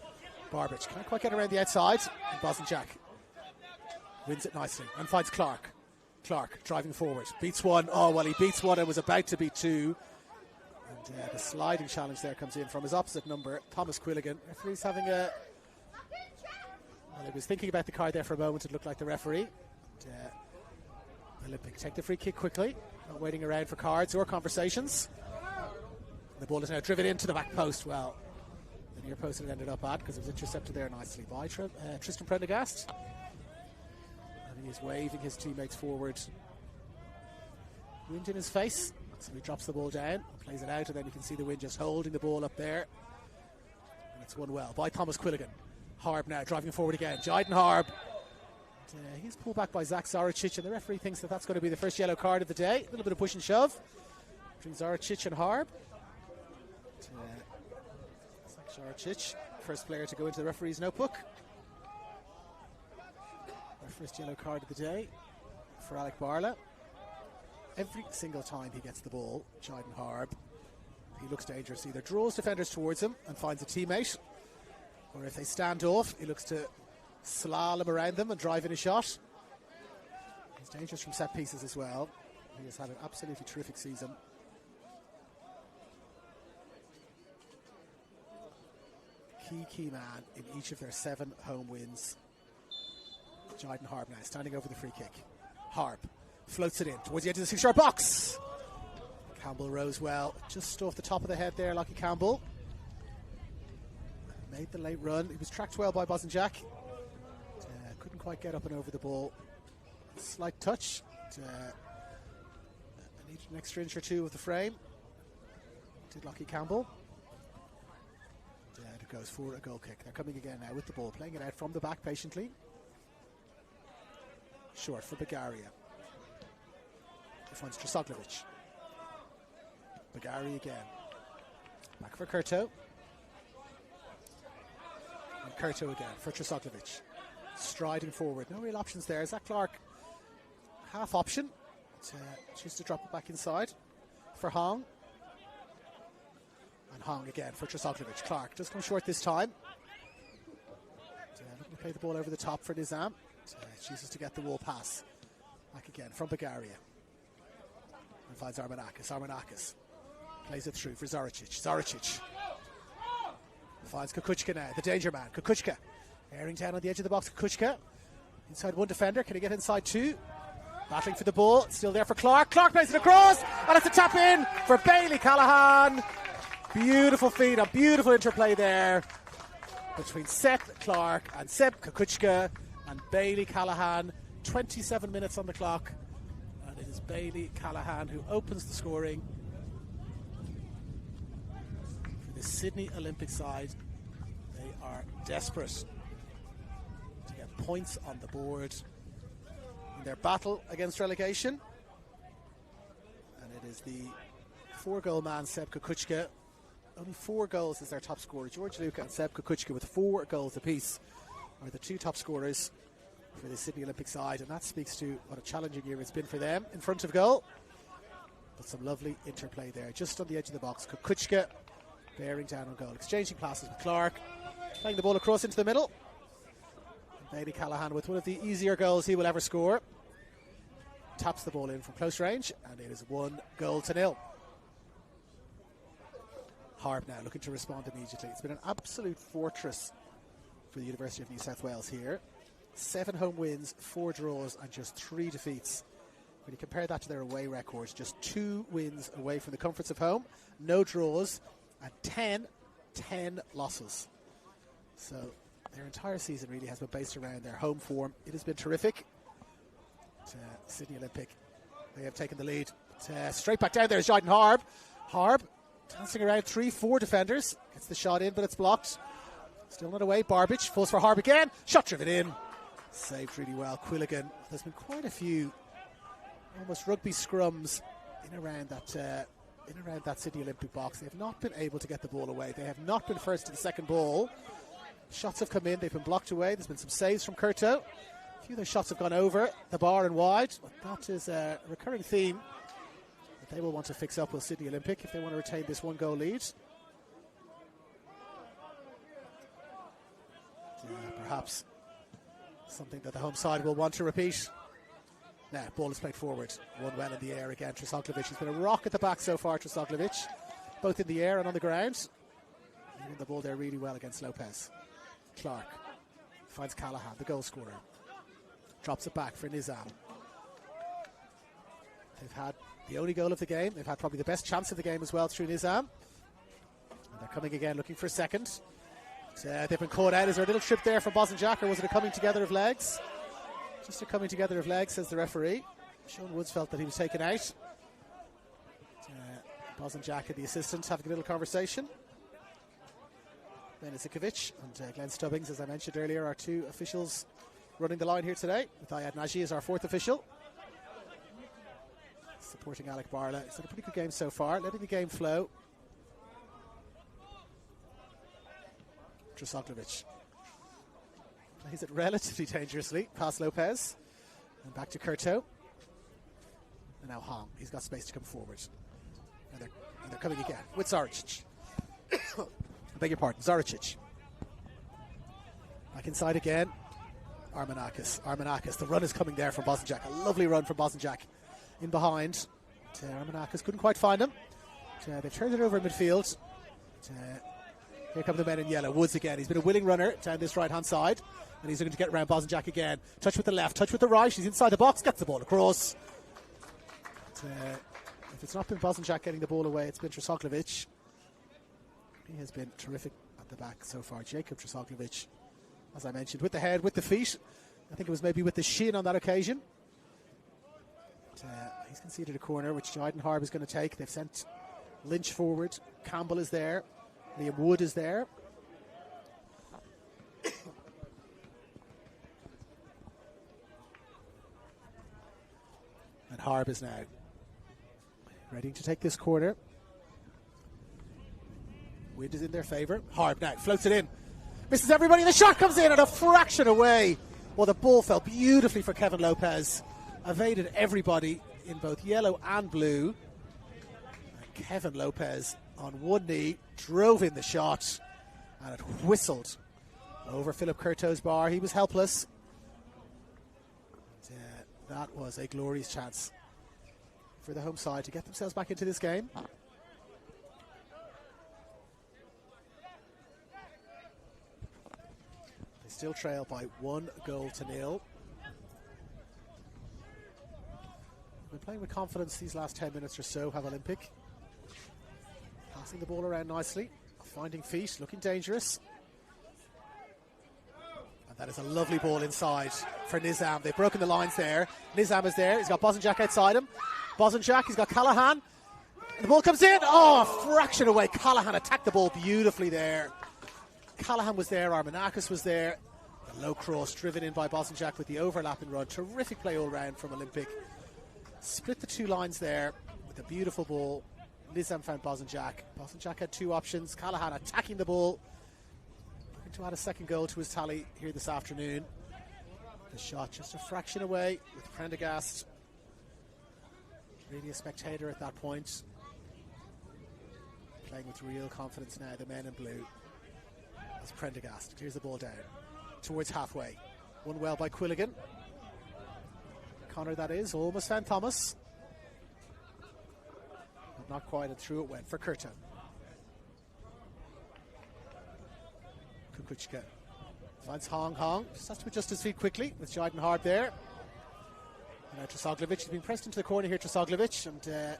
Barbic can't quite get around the outside. And Bosanjak wins it nicely and finds Clark. Clark driving forward. Beats 1. Oh, well, he beats 1 and was about to beat 2. And the sliding challenge there comes in from his opposite number, Thomas Quilligan. Referee's having a... Well, he was thinking about the card there for a moment. It looked like the referee. Olympic take the free kick quickly. Not waiting around for cards or conversations. The ball is now driven into the back post. Well, the near post it ended up at because it was intercepted there nicely by Tristan Prendergast. And he is waving his teammates forward. Wind in his face. So he drops the ball down, plays it out, and then you can see the wind just holding the ball up there. And it's won well by Thomas Quilligan. Harb now driving forward again. Jayden Harb. And, he's pulled back by Zach Zaricic, and the referee thinks that that's going to be the first yellow card of the day. A little bit of push and shove between Zaricic and Harb. Zach Zaricic, first player to go into the referee's notebook. Our first yellow card of the day for Alec Barla. Every single time he gets the ball, Jayden Harb, he looks dangerous. Either draws defenders towards him and finds a teammate, or if they stand off, he looks to slalom around them and drive in a shot. He's dangerous from set pieces as well. He has had an absolutely terrific season. Key man in each of their 7 home wins. Jayden Harb now standing over the free kick. Harb floats it in towards the edge of the 6-yard box. Campbell rose well, just off the top of the head there, Lockie Campbell. Made the late run. He was tracked well by Bosanjak. Couldn't quite get up and over the ball. Slight touch. Needed an extra inch or two of the frame. Did Lockie Campbell. It goes for a goal kick. They're coming again now with the ball, playing it out from the back patiently. Short for Bagaria. He finds Trosoglovic. Bagari again. Back for Kurto. And Kurto again for Trosoglovic. Striding forward. No real options there. Zach Clark, half option. Choose to drop it back inside for Hong. And Hong again for Trosoglovic. Clark does come short this time. Looking to play the ball over the top for Nizam. Chooses to get the wall pass. Back again from Bagaria. And finds Armanakis. Armanakis plays it through for Zoricic. Zoricic finds Kukuchka now, the danger man. Kukuchka airing down on the edge of the box. Kukuchka inside one defender. Can he get inside two? Battling for the ball. Still there for Clark. Clark plays it across, and it's a tap in for Bailey Callahan. Beautiful feed, a beautiful interplay there between Seth Clark and Seb Kukuchka and Bailey Callahan. 27 minutes on the clock, and it is Bailey Callahan who opens the scoring for the Sydney Olympic side. They are desperate to get points on the board in their battle against relegation, and it is the 4-goal man Seb Kukuchka. Only 4 goals is their top scorer. George Luca and Seb Kukuchka with 4 goals apiece are the 2 top scorers for the Sydney Olympic side, and that speaks to what a challenging year it's been for them in front of goal. But some lovely interplay there, just on the edge of the box. Kukuchka bearing down on goal, exchanging passes with Clark, playing the ball across into the middle. And Bailey Callahan with one of the easier goals he will ever score. Taps the ball in from close range, and it is 1-0. Harb now looking to respond immediately. It's been an absolute fortress for the University of New South Wales here. 7 home wins, 4 draws, and just 3 defeats. When you compare that to their away records, just 2 wins away from the comforts of home, no draws, and 10 losses. So their entire season really has been based around their home form. It has been terrific. Sydney Olympic, they have taken the lead. Straight back down there is Jayden Harb. Harb dancing around 3-4 defenders. Gets the shot in, but it's blocked. Still not away. Barbich falls for Harb again. Shot driven in. Saved really well. Quilligan. There's been quite a few almost rugby scrums in around that Sydney Olympic box. They have not been able to get the ball away. They have not been first to the second ball. Shots have come in. They've been blocked away. There's been some saves from Kurto. A few of those shots have gone over the bar and wide. But that is a recurring theme that they will want to fix up with Sydney Olympic if they want to retain this 1-goal lead. Perhaps something that the home side will want to repeat. Now, ball is played forward. One well in the air again. Trosoglovic has been a rock at the back so far, Trosoglovic. Both in the air and on the ground. Hitting the ball there really well against Lopez. Clark finds Callahan, the goal scorer. Drops it back for Nizam. They've had the only goal of the game. They've had probably the best chance of the game as well through Nizam. And they're coming again looking for a second. They've been caught out. Is there a little trip there from Bosanjak, or was it a coming together of legs? Just a coming together of legs, says the referee. Sean Woods felt that he was taken out. Bosanjak and the assistant having a little conversation. Ben Izikovic and Glenn Stubbings, as I mentioned earlier, are 2 officials running the line here today, with Ayad Naji as our 4th official. Supporting Alec Barla. It's had a pretty good game so far, letting the game flow. Trosoglovic plays it relatively dangerously past Lopez and back to Kurto, and now Hong. He's got space to come forward, and they're coming again with Zoricic. I beg your pardon, Zoricic back inside again. Armanakis, the run is coming there from Bosanjak. A lovely run from Bosanjak in behind. Armanakis couldn't quite find him. They've turned it over in midfield. Here come the men in yellow. Woods again. He's been a willing runner down this right-hand side, and he's looking to get around Bosanjak again. Touch with the left, touch with the right. He's inside the box, gets the ball across. If it's not been Bosanjak getting the ball away, it's been Trosoglovic. He has been terrific at the back so far. Jacob Trosoglovic, as I mentioned, with the head, with the feet. I think it was maybe with the shin on that occasion. But, he's conceded a corner, which Jyden Harb is going to take. They've sent Lynch forward. Campbell is there. Liam Wood is there. And Harb is now ready to take this corner. Wind is in their favour. Harb now floats it in. Misses everybody. The shot comes in at a fraction away. Well, the ball fell beautifully for Kevin Lopez. Evaded everybody in both yellow and blue. And Kevin Lopez on one knee drove in the shot. And it whistled over Philip Curto's bar. He was helpless. And, that was a glorious chance for the home side to get themselves back into this game. They still trail by 1-0. Been playing with confidence these last 10 minutes or so, have Olympic. Passing the ball around nicely, finding feet, looking dangerous. And that is a lovely ball inside for Nizam. They've broken the lines there. Nizam is there. He's got Bosanjak outside him. Bosanjak, he's got Callahan. And the ball comes in. Oh, a fraction away. Callahan attacked the ball beautifully there. Callahan was there. Armanakis was there. The low cross driven in by Bosanjak with the overlapping run. Terrific play all round from Olympic. Split the two lines there with a beautiful ball. Nizam found Bosanjak. Bosanjak had two options. Callahan attacking the ball. Looking to add a second goal to his tally here this afternoon. The shot just a fraction away with Prendergast. Really a spectator at that point. Playing with real confidence now, the men in blue. As Prendergast clears the ball down towards halfway. Won well by Quilligan. Connor, that is, almost found Thomas. But not quite, and through it went for Curto. Kukuchka finds Hong. Just has to adjust his feet quickly with Jyden Harb there. And now Trosoglovic has been pressed into the corner here, Trosoglovic, and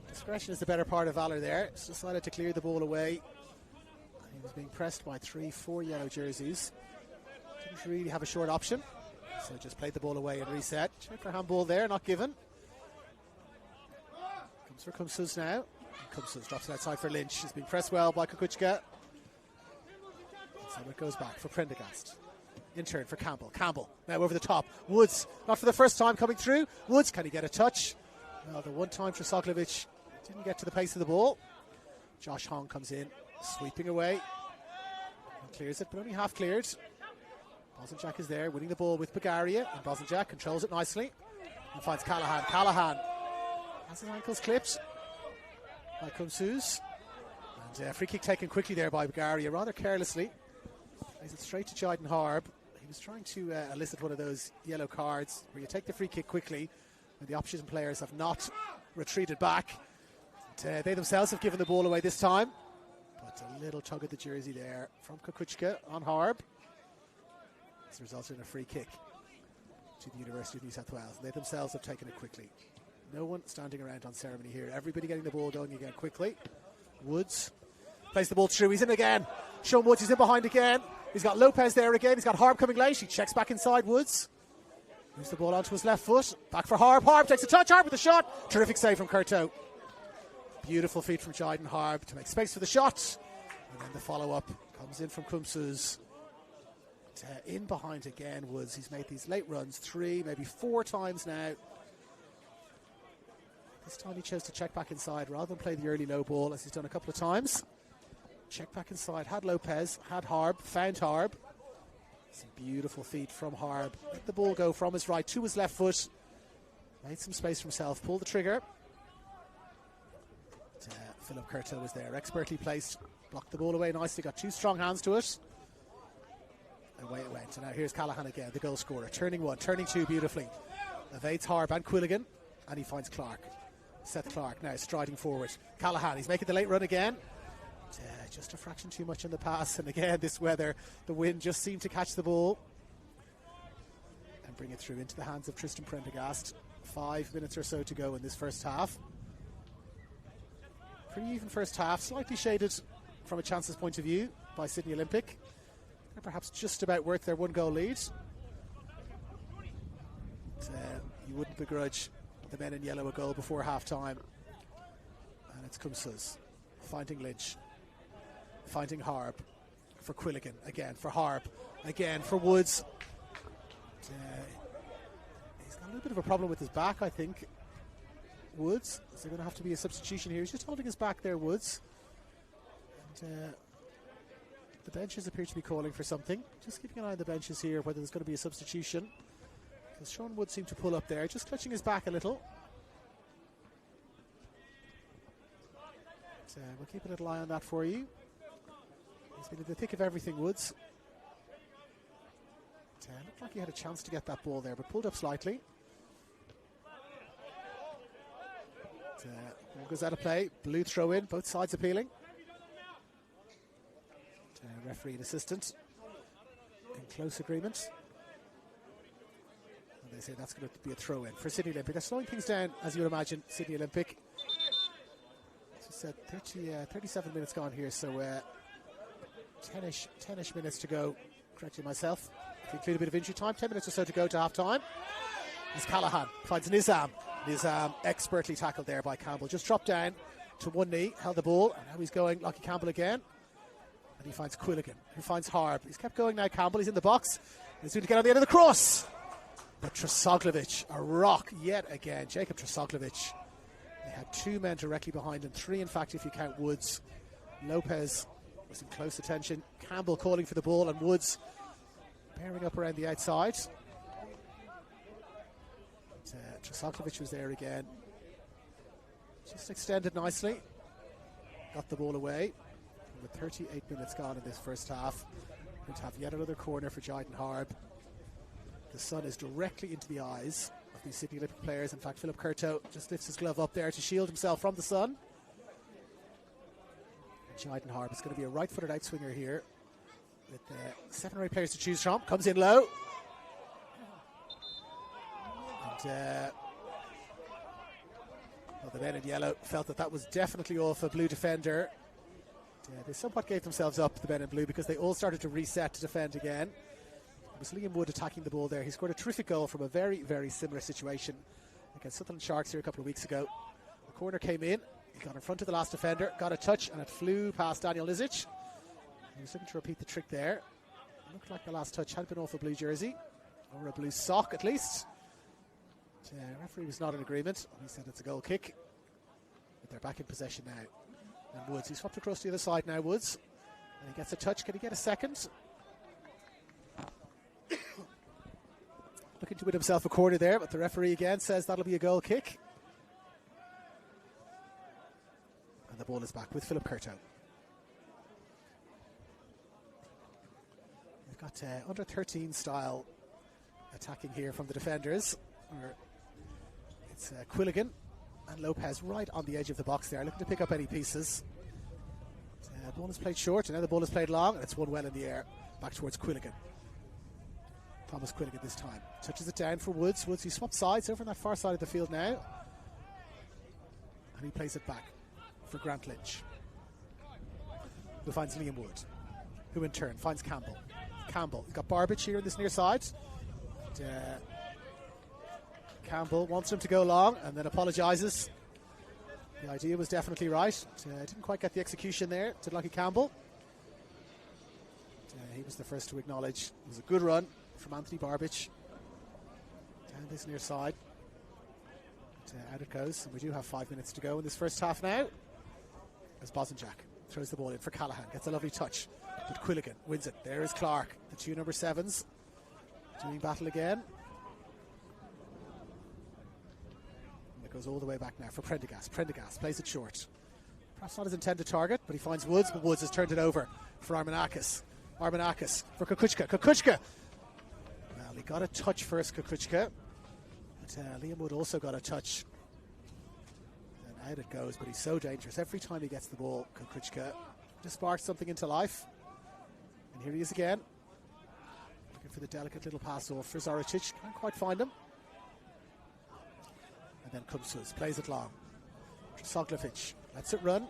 discretion is the better part of valor there. He's decided to clear the ball away. He was being pressed by 3-4 yellow jerseys. Didn't really have a short option. So just played the ball away and reset. Check for handball there, not given. Comes for Kumsuz now. Kumsuz drops it outside for Lynch. He's been pressed well by Kukuchka. So it goes back for Prendergast. In turn for Campbell. Campbell now over the top. Woods, not for the first time coming through. Woods, can he get a touch? Well, the one time Trosoglovic didn't get to the pace of the ball. Josh Hong comes in, sweeping away. And clears it, but only half cleared. Bosanjak is there, winning the ball with Bagaria, and Bosanjak controls it nicely and finds Callahan. Callahan has his ankles clipped by Kumsuz. And free kick taken quickly there by Bagaria, rather carelessly. Plays it straight to Jyden Harb. He was trying to elicit one of those yellow cards where you take the free kick quickly when the opposition players have not retreated back. And, they themselves have given the ball away this time. But a little tug at the jersey there from Kukuchka on Harb. This resulted in a free kick to the University of New South Wales. They themselves have taken it quickly. No one standing around on ceremony here. Everybody getting the ball going again quickly. Woods plays the ball through. He's in again. Sean Woods is in behind again. He's got Lopez there again. He's got Harb coming late. He checks back inside Woods. Moves the ball onto his left foot. Back for Harb. Harb takes a touch. Harb with a shot. Terrific save from Curto. Beautiful feat from Jyden Harb to make space for the shot. And then the follow-up comes in from Kumsuz. In behind again Woods. He's made these late runs 3, maybe 4 times now. This time he chose to check back inside rather than play the early low ball as he's done a couple of times. Check back inside, had Lopez, had Harb, found Harb. Some beautiful feet from Harb. Let the ball go from his right to his left foot. Made some space for himself, pulled the trigger. Philip Curto was there, expertly placed. Blocked the ball away nicely, got 2 strong hands to it. Away it went. And now here's Callahan again, the goal scorer. Turning 1, turning 2 beautifully. Evades Harb and Quilligan. And he finds Clark. Seth Clark now striding forward. Callahan, he's making the late run again. Just a fraction too much in the pass. And again, this weather, the wind just seemed to catch the ball. And bring it through into the hands of Tristan Prendergast. 5 minutes or so to go in this first half. Pretty even first half, slightly shaded from a chances point of view by Sydney Olympic. They're perhaps just about worth their 1-goal lead. But, you wouldn't begrudge the men in yellow a goal before half-time. And it's Cumsus finding Lynch, finding Harb for Quilligan, again for Harb, again for Woods. He's got a little bit of a problem with his back, I think, Woods. So they're going to have to be a substitution here. He's just holding his back there, Woods. And the benches appear to be calling for something. Just keeping an eye on the benches here, whether there's going to be a substitution. Because Sean Wood seemed to pull up there, just clutching his back a little. So we'll keep a little eye on that for you. He's been in the thick of everything, Woods. Looked like he had a chance to get that ball there, but pulled up slightly. Ball goes out of play. Blue throw in, both sides appealing. Referee and assistant in close agreement. And they say that's going to be a throw in for Sydney Olympic. They're slowing things down, as you would imagine, Sydney Olympic. As I said, 37 minutes gone here, so 10-ish minutes to go, correcting myself. If you include a bit of injury time, 10 minutes or so to go to half-time. As Callahan finds Nizam. Nizam expertly tackled there by Campbell. Just dropped down to one knee, held the ball, and now he's going Lockie Campbell again. And he finds Quilligan, who finds Harb. He's kept going now, Campbell. He's in the box. He's going to get on the end of the cross. But Trosoglovic, a rock yet again. Jacob Trosoglovic. They had two men directly behind him. Three, in fact, if you count Woods. Lopez was in close attention. Campbell calling for the ball, and Woods bearing up around the outside. Trosoglovic was there again. Just extended nicely. Got the ball away. And with 38 minutes gone in this first half, we're going to have yet another corner for Jyden Harb. The sun is directly into the eyes of these Sydney Olympic players. In fact, Philip Curto just lifts his glove up there to shield himself from the sun. Jyden Harb is going to be a right-footed outswinger here with 7 or 8 players to choose from. Comes in low. And well, the men in yellow felt that was definitely off a blue defender. They somewhat gave themselves up, the men in blue, because they all started to reset to defend again. It was Liam Wood attacking the ball there. He scored a terrific goal from a very, very similar situation against Sutherland Sharks here a couple of weeks ago. The corner came in. He got in front of the last defender, got a touch, and it flew past Daniel Lizic. He was looking to repeat the trick there. It looked like the last touch had been off a blue jersey, or a blue sock at least. The referee was not in agreement. He said it's a goal kick. But they're back in possession now. And Woods, he's swapped across the other side now, Woods. And he gets a touch. Can he get a second? Looking to win himself a corner there, but the referee again says that'll be a goal kick. And the ball is back with Philip Curto. We've got under 13 style attacking here from the defenders. It's Quilligan and Lopez right on the edge of the box there, looking to pick up any pieces. The ball is played short, and now the ball is played long, and it's won well in the air, back towards Quilligan. Thomas Quilligan this time. Touches it down for Woods. Woods, he swapped sides over on that far side of the field now. And he plays it back for Grant Lynch, who finds Liam Wood, who in turn finds Campbell. Campbell, he's got Barbich here in this near side. And, Campbell wants him to go long and then apologises. The idea was definitely right. Didn't quite get the execution there. Did Lockie Campbell. He was the first to acknowledge it was a good run from Anthony Barbich. Down this near side. Out it goes. And we do have 5 minutes to go in this first half now. As Bosanjak throws the ball in for Callahan. Gets a lovely touch. But Quilligan wins it. There is Clark. The two number 7s doing battle again. Goes all the way back now for Prendergast. Prendergast plays it short. Perhaps not his intended target, but he finds Woods, but Woods has turned it over for Armanakis. Armanakis for Kukuchka. Kukuchka! Well, he got a touch first, Kukuchka. But Liam Wood also got a touch. And out it goes, but he's so dangerous. Every time he gets the ball, Kukuchka just sparks something into life. And here he is again. Looking for the delicate little pass off for Zoricic. Can't quite find him. And then Cumsus plays it long. Trosoglovic lets it run.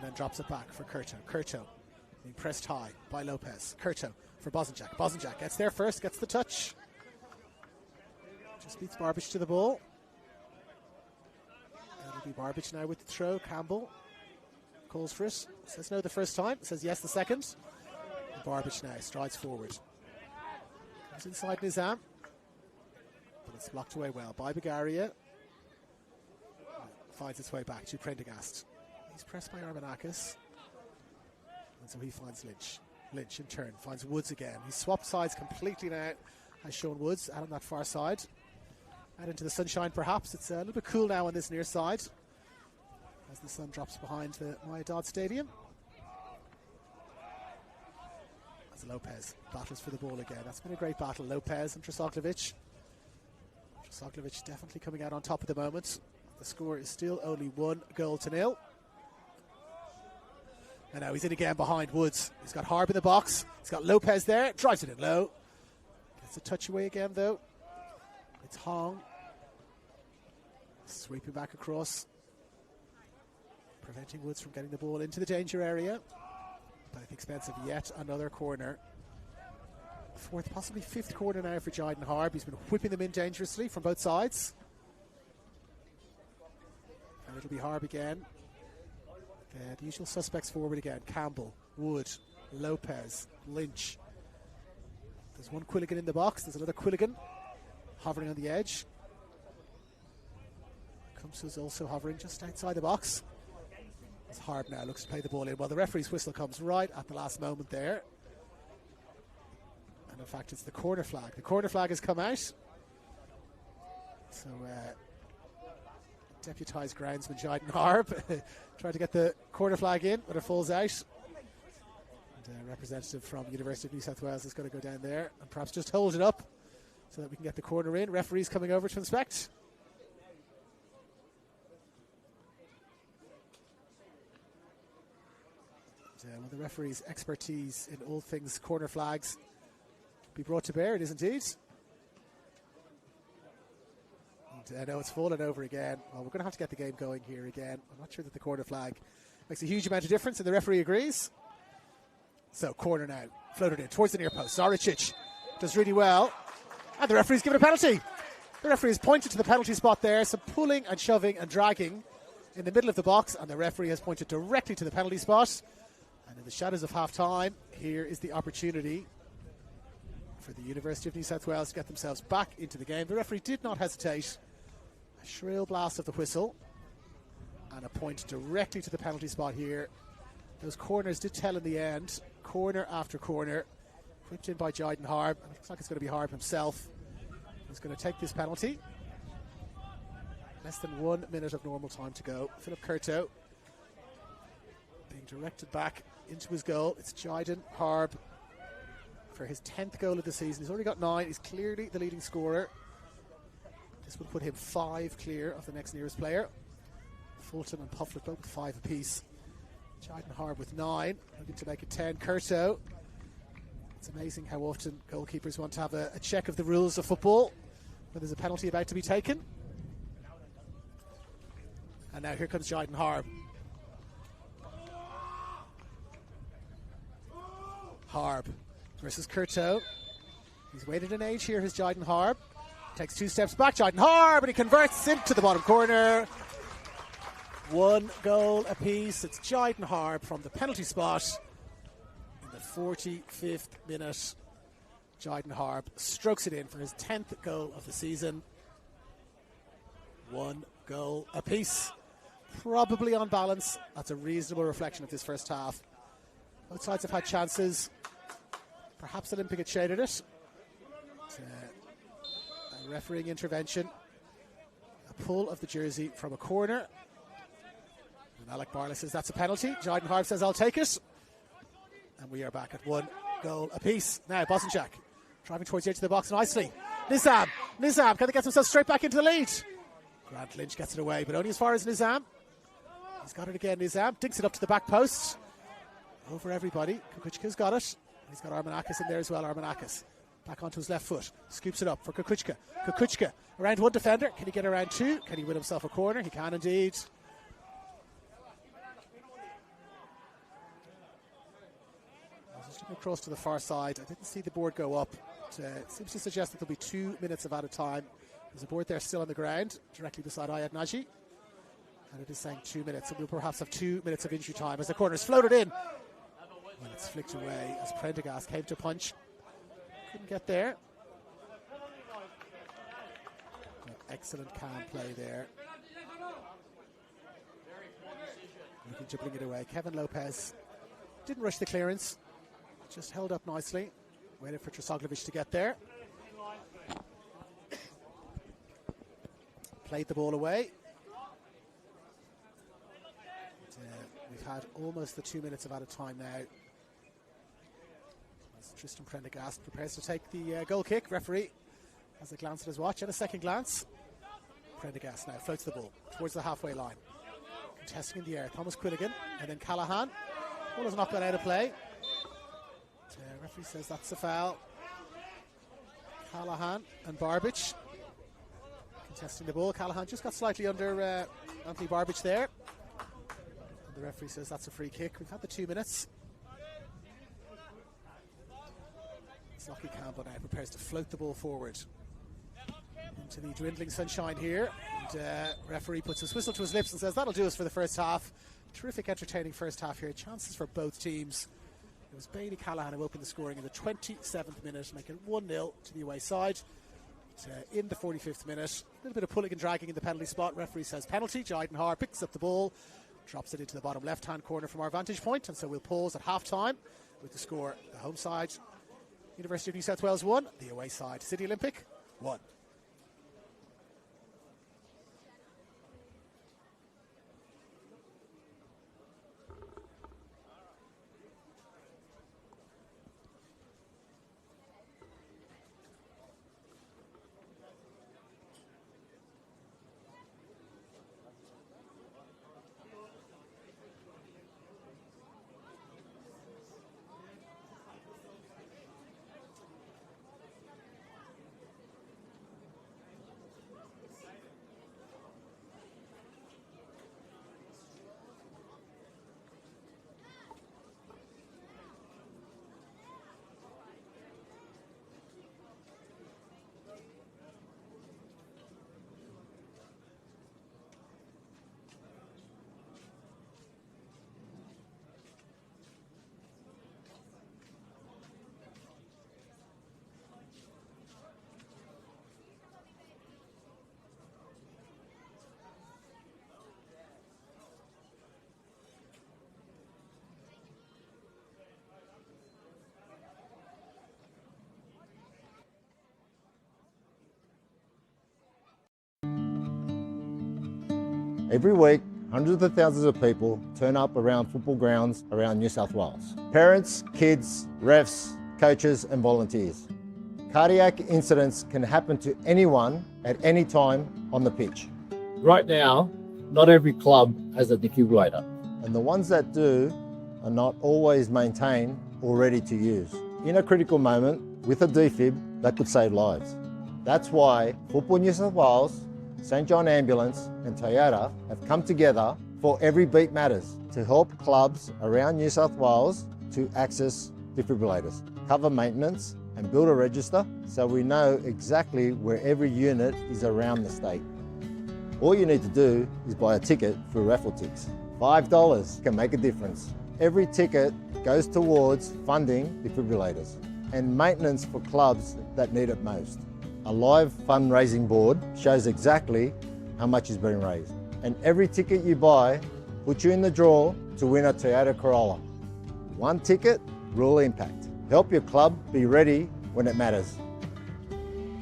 and then drops it back for Curto. Curto being pressed high by Lopez. Curto for Bosanjak. Bosanjak gets there first, gets the touch. Just beats Barbich to the ball. It'll be Barbich now with the throw. Campbell calls for it. Says no the first time, says yes the second. And Barbich now strides forward. Comes inside Nizam. But it's blocked away well by Bagaria. Finds its way back to Prendergast. He's pressed by Armanakis. And so he finds Lynch. Lynch in turn finds Woods again. He's swapped sides completely now. Has shown Woods out on that far side. Out into the sunshine perhaps. It's a little bit cool now on this near side as the sun drops behind the Maya Dodd Stadium. As Lopez battles for the ball again. That's been a great battle. Lopez and Trosoglovic. Trosoglovic definitely coming out on top at the moment. The score is still only 1-0. And now he's in again behind Woods. He's got Harb in the box. He's got Lopez there. Drives it in low. Gets a touch away again though. It's Hong. Sweeping back across. Preventing Woods from getting the ball into the danger area. But at the expense of yet another corner. Fourth, possibly fifth corner now for Jayden Harb. He's been whipping them in dangerously from both sides. And it'll be Harb again. The usual suspects forward again. Campbell, Wood, Lopez, Lynch. There's one Quilligan in the box. There's another Quilligan hovering on the edge. Kumsa's also hovering just outside the box. As Harb now looks to play the ball in. Well, the referee's whistle comes right at the last moment there. And in fact, it's the corner flag. The corner flag has come out. So, deputised groundsman Jayden Harb trying to get the corner flag in, but it falls out. And a representative from University of New South Wales is going to go down there and perhaps just hold it up so that we can get the corner in. Referee's coming over to inspect. Will the referee's expertise in all things corner flags be brought to bear? It is indeed. And I know it's fallen over again. Well, we're going to have to get the game going here again. I'm not sure that the corner flag makes a huge amount of difference, and the referee agrees. So, corner now. Floated in towards the near post. Zaricic does really well. And the referee's given a penalty. The referee has pointed to the penalty spot there. Some pulling and shoving and dragging in the middle of the box. And the referee has pointed directly to the penalty spot. And in the shadows of half-time, here is the opportunity for the University of New South Wales to get themselves back into the game. The referee did not hesitate. A shrill blast of the whistle and a point directly to the penalty spot here. Those corners did tell in the end. Corner after corner. Whipped in by Jayden Harb. And it looks like it's going to be Harb himself who's going to take this penalty. Less than 1 minute of normal time to go. Philip Curto being directed back into his goal. It's Jayden Harb for his 10th goal of the season. He's already got 9. He's clearly the leading scorer. This will put him 5 clear of the next nearest player. Fulton and Pufflet both with 5 apiece. Jayden Harb with 9, looking to make it 10. Curto. It's amazing how often goalkeepers want to have a check of the rules of football when there's a penalty about to be taken. And now here comes Jayden Harb. Harb versus Curto. He's waited an age here, his Jayden Harb. Takes 2 steps back, Jayden Harb, and he converts into the bottom corner. 1 goal apiece. It's Jayden Harb from the penalty spot in the 45th minute. Jayden Harb strokes it in for his 10th goal of the season. 1 goal apiece. Probably on balance, that's a reasonable reflection of this first half. Both sides have had chances. Perhaps Olympic had shaded it. A refereeing intervention. A pull of the jersey from a corner. And Alec Barley says that's a penalty. Jayden Harb says I'll take it. And we are back at 1 goal apiece. Now Bosanjak driving towards the edge of the box nicely. Nizam, can they get themselves straight back into the lead? Grant Lynch gets it away, but only as far as Nizam. He's got it again, Nizam. Dinks it up to the back post. Over everybody. Kukuchka's got it. He's got Armanakis in there as well. Armanakis back onto his left foot. Scoops it up for Kukuchka. Kukuchka around 1 defender. Can he get around 2? Can he win himself a corner? He can indeed. Across to the far side. I didn't see the board go up. It seems to suggest that there'll be 2 minutes of added time. There's a board there still on the ground, directly beside Ayad Naji. And it is saying 2 minutes, and we'll perhaps have 2 minutes of injury time as the corner is floated in. Well, it's flicked away as Prendergast came to punch. Couldn't get there. Excellent calm play there. Looking to bring it away. Kevin Lopez didn't rush the clearance. Just held up nicely. Waited for Trosoglovic to get there. Played the ball away. We've had almost the 2 minutes of added time now. As Tristan Prendergast prepares to take the goal kick. Referee has a glance at his watch and a second glance. Prendergast now floats the ball towards the halfway line. Contesting in the air, Thomas Quilligan and then Callahan. Ball has not gone out of play. Referee says that's a foul. Callahan and Barbich contesting the ball. Callahan just got slightly under Anthony Barbich there. And the referee says that's a free kick. We've had the 2 minutes. Lockie Campbell now prepares to float the ball forward into the dwindling sunshine here. And referee puts his whistle to his lips and says that'll do us for the first half. Terrific entertaining first half here. Chances for both teams. It was Bailey Callahan who opened the scoring in the 27th minute, making 1-0 to the away side. In the 45th minute, a little bit of pulling and dragging in the penalty spot. Referee says penalty. Jayden Haar picks up the ball, drops it into the bottom left-hand corner from our vantage point, and so we'll pause at half-time with the score. The home side, University of New South Wales 1, the away side, City Olympic 1. Every week, hundreds of thousands of people turn up around football grounds around New South Wales. Parents, kids, refs, coaches and volunteers. Cardiac incidents can happen to anyone at any time on the pitch. Right now, not every club has a defibrillator. And the ones that do are not always maintained or ready to use. In a critical moment, with a defib, that could save lives. That's why Football New South Wales, St John Ambulance and Toyota have come together for Every Beat Matters to help clubs around New South Wales to access defibrillators, cover maintenance and build a register so we know exactly where every unit is around the state. All you need to do is buy a ticket through Raffletix. $5 can make a difference. Every ticket goes towards funding defibrillators and maintenance for clubs that need it most. A live fundraising board shows exactly how much is being raised. And every ticket you buy puts you in the draw to win a Toyota Corolla. One ticket, real impact. Help your club be ready when it matters.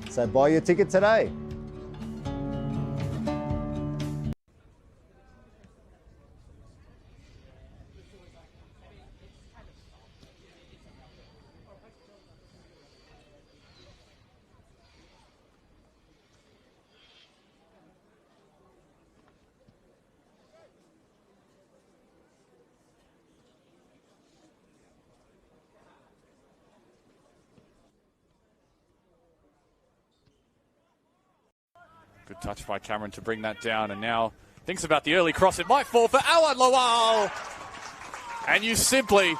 So buy your ticket today. Good touch by Cameron to bring that down, and now thinks about the early cross. It might fall for Awan Lawal. And you simply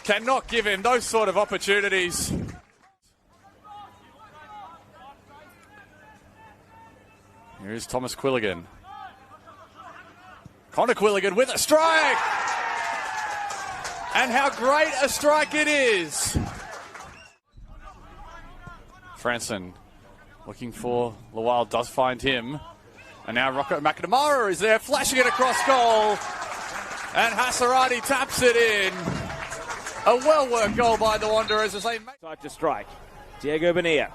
cannot give him those sort of opportunities. Here is Thomas Quilligan. Connor Quilligan with a strike! And how great a strike it is! Franson looking for Lawal, does find him. And now Rocco McNamara is there, flashing it across goal. And Hasarati taps it in. A well-worked goal by the Wanderers as they make... Type to strike. Diego Bonilla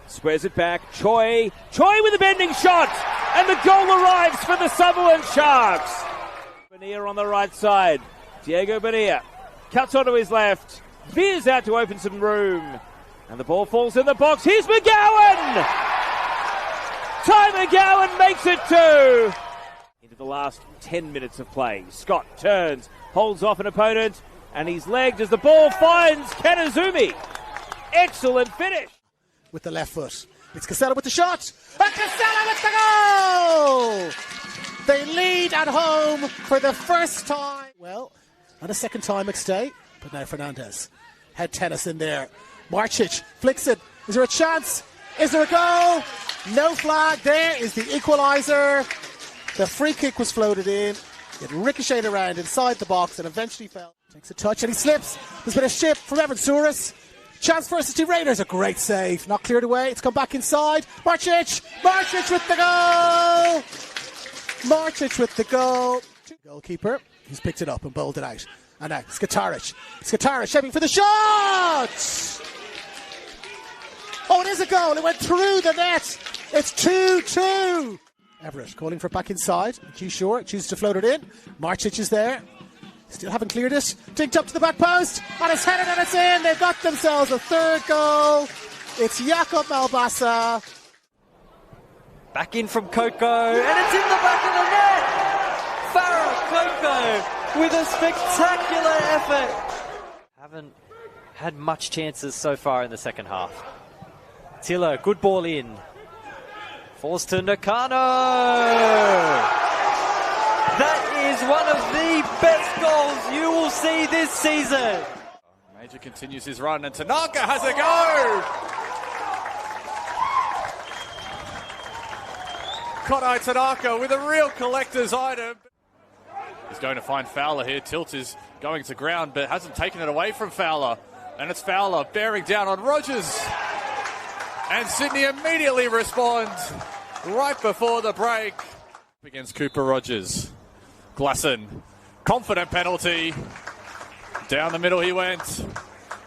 squares it back. Choi with a bending shot, and the goal arrives for the Sutherland Sharks. Bonilla on the right side. Diego Bonilla cuts onto his left, veers out to open some room, and the ball falls in the box. Here's McGowan. Ty McGowan makes it 2. Into the last 10 minutes of play. Scott turns, holds off an opponent, and he's legged as the ball finds Kanazumi. Excellent finish. With the left foot. It's Casella with the shot. And Casella with the goal! They lead at home for the first time. Well, and a second time McStay. But now Fernandez. Head tennis in there. Marcic flicks it. Is there a chance? Is there a goal? No flag. There is the equaliser. The free kick was floated in. It ricocheted around inside the box and eventually fell. Takes a touch and he slips. There's been a ship from Evan Souris. Chance for SST Raiders. A great save. Not cleared away. It's come back inside. Marcic with the goal. Marcic with the goal. Goalkeeper. He's picked it up and bowled it out. And now Skataric. Skataric shaping for the shot. Oh, it is a goal. It went through the net. It's 2-2. Everett calling for it back inside. Q Shore chooses to float it in. Marcic is there. Still haven't cleared it. Dinked up to the back post. And it's headed and it's in. They've got themselves a third goal. It's Jakob Malbasa. Back in from Coco. And it's in the back of the net. Farah Coco with a spectacular effort. Haven't had much chances so far in the second half. Tiller, good ball in. Falls to Nakano. That is one of the best goals you will see this season. Major continues his run and Tanaka has a go. Konai Tanaka with a real collector's item. He's going to find Fowler here. Tilt is going to ground but hasn't taken it away from Fowler. And it's Fowler bearing down on Rogers. And Sydney immediately responds right before the break against Cooper Rogers. Glasson, confident penalty. Down the middle he went.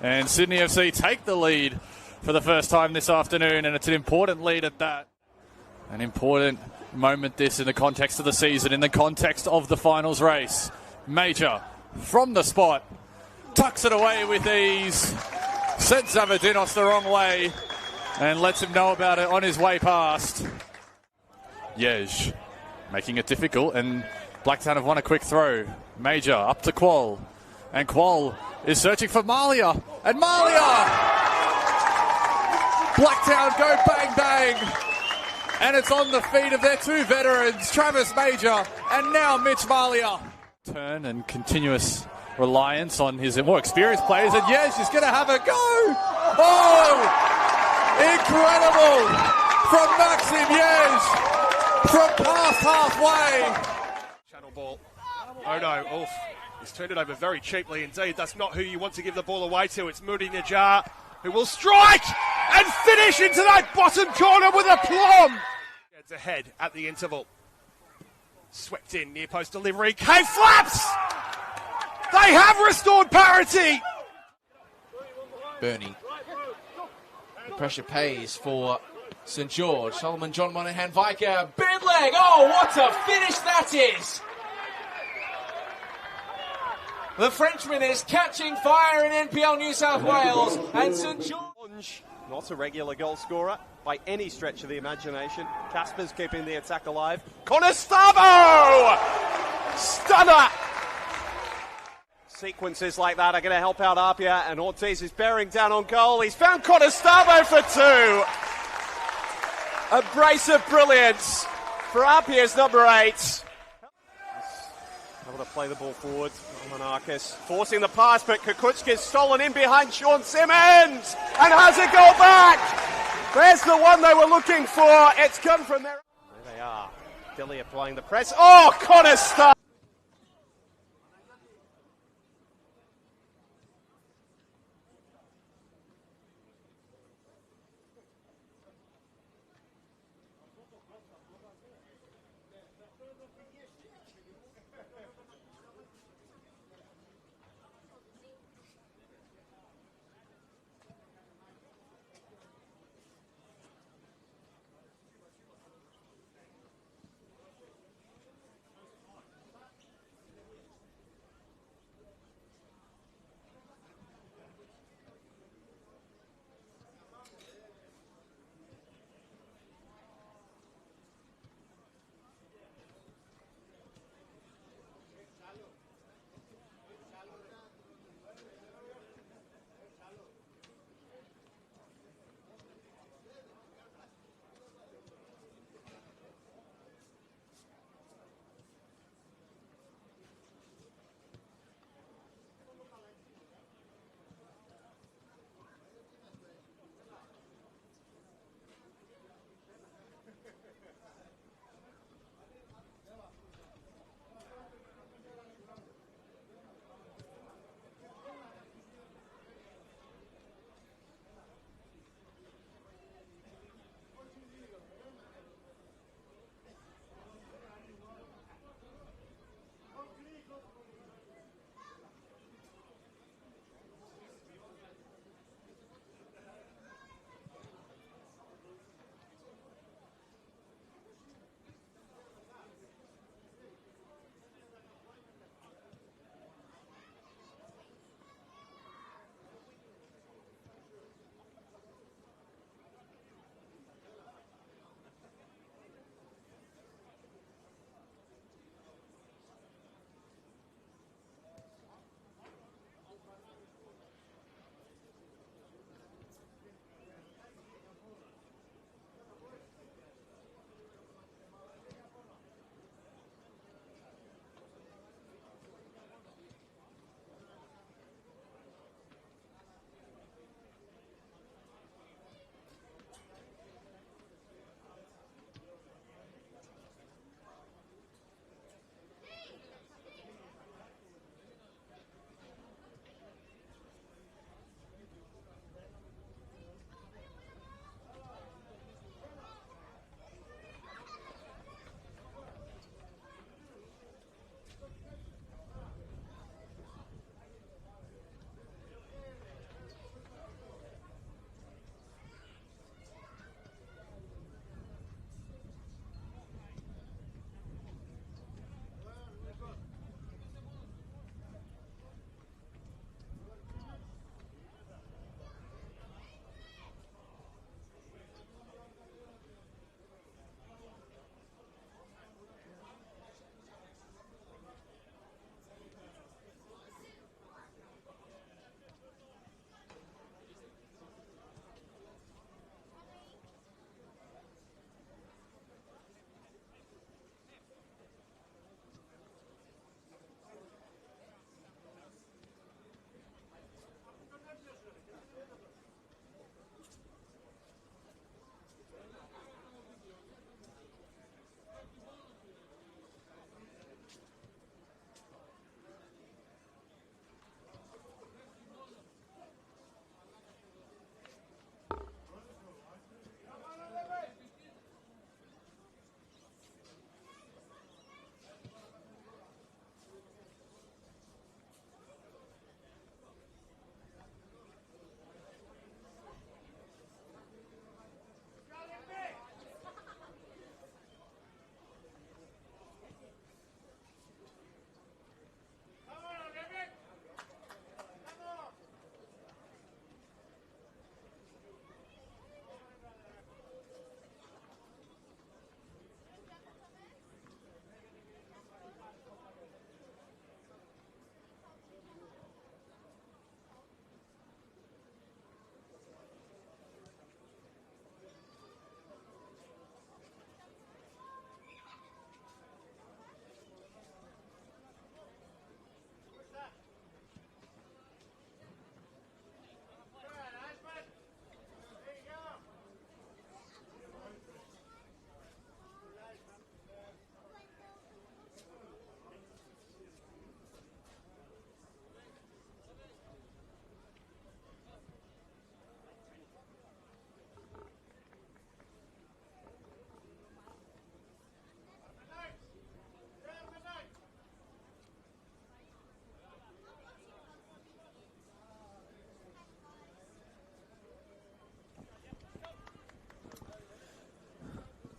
And Sydney FC take the lead for the first time this afternoon, and it's an important lead at that. An important moment this in the context of the season, in the context of the finals race. Major, from the spot, tucks it away with ease. Sends Zavadinos the wrong way and lets him know about it on his way past. Yej, making it difficult, and Blacktown have won a quick throw. Major up to Qual, and Qual is searching for Malia, and Malia! Blacktown go bang bang, and it's on the feet of their two veterans, Travis Major and now Mitch Malia. Turn and continuous reliance on his more experienced players, and Yej is going to have a go. Oh, incredible from Maxim Yej from past halfway. Ball. Oh no, oof. He's turned it over very cheaply indeed. That's not who you want to give the ball away to. It's Moody Najjar who will strike and finish into that bottom corner with aplomb. It's ahead at the interval. Swept in, near post delivery. K-Flaps! They have restored parity! Bernie. The pressure pays for St George. Solomon John Monahan Viker. Bad leg. Oh, what a finish that is! The Frenchman is catching fire in NPL New South Wales, and St George. Not a regular goal scorer by any stretch of the imagination. Casper's keeping the attack alive. Conestavo! Stunner! Sequences like that are going to help out Apia, and Ortiz is bearing down on goal. He's found Conestavo for 2. A brace of brilliance for Apia's number 8. Able to play the ball forward. Monarchis forcing the pass, but Kukuchka's stolen in behind Sean Simmons and has it go back. There's the one they were looking for. It's come from there. There they are. Dilly applying the press. Oh, Connor Starboe.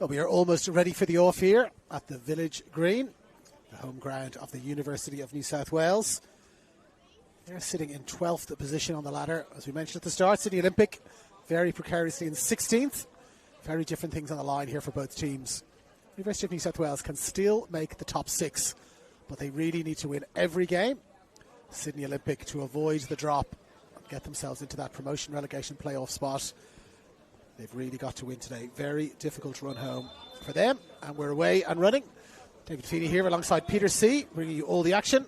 Well, we are almost ready for the off here at the Village Green, the home ground of the University of New South Wales. They're sitting in 12th position on the ladder, as we mentioned at the start. Sydney Olympic very precariously in 16th. Very different things on the line here for both teams. University of New South Wales can still make the top 6, but they really need to win every game. Sydney Olympic to avoid the drop and get themselves into that promotion relegation playoff spot. They've really got to win today. Very difficult run home for them. And we're away and running. David Feeney here alongside Peter C, bringing you all the action.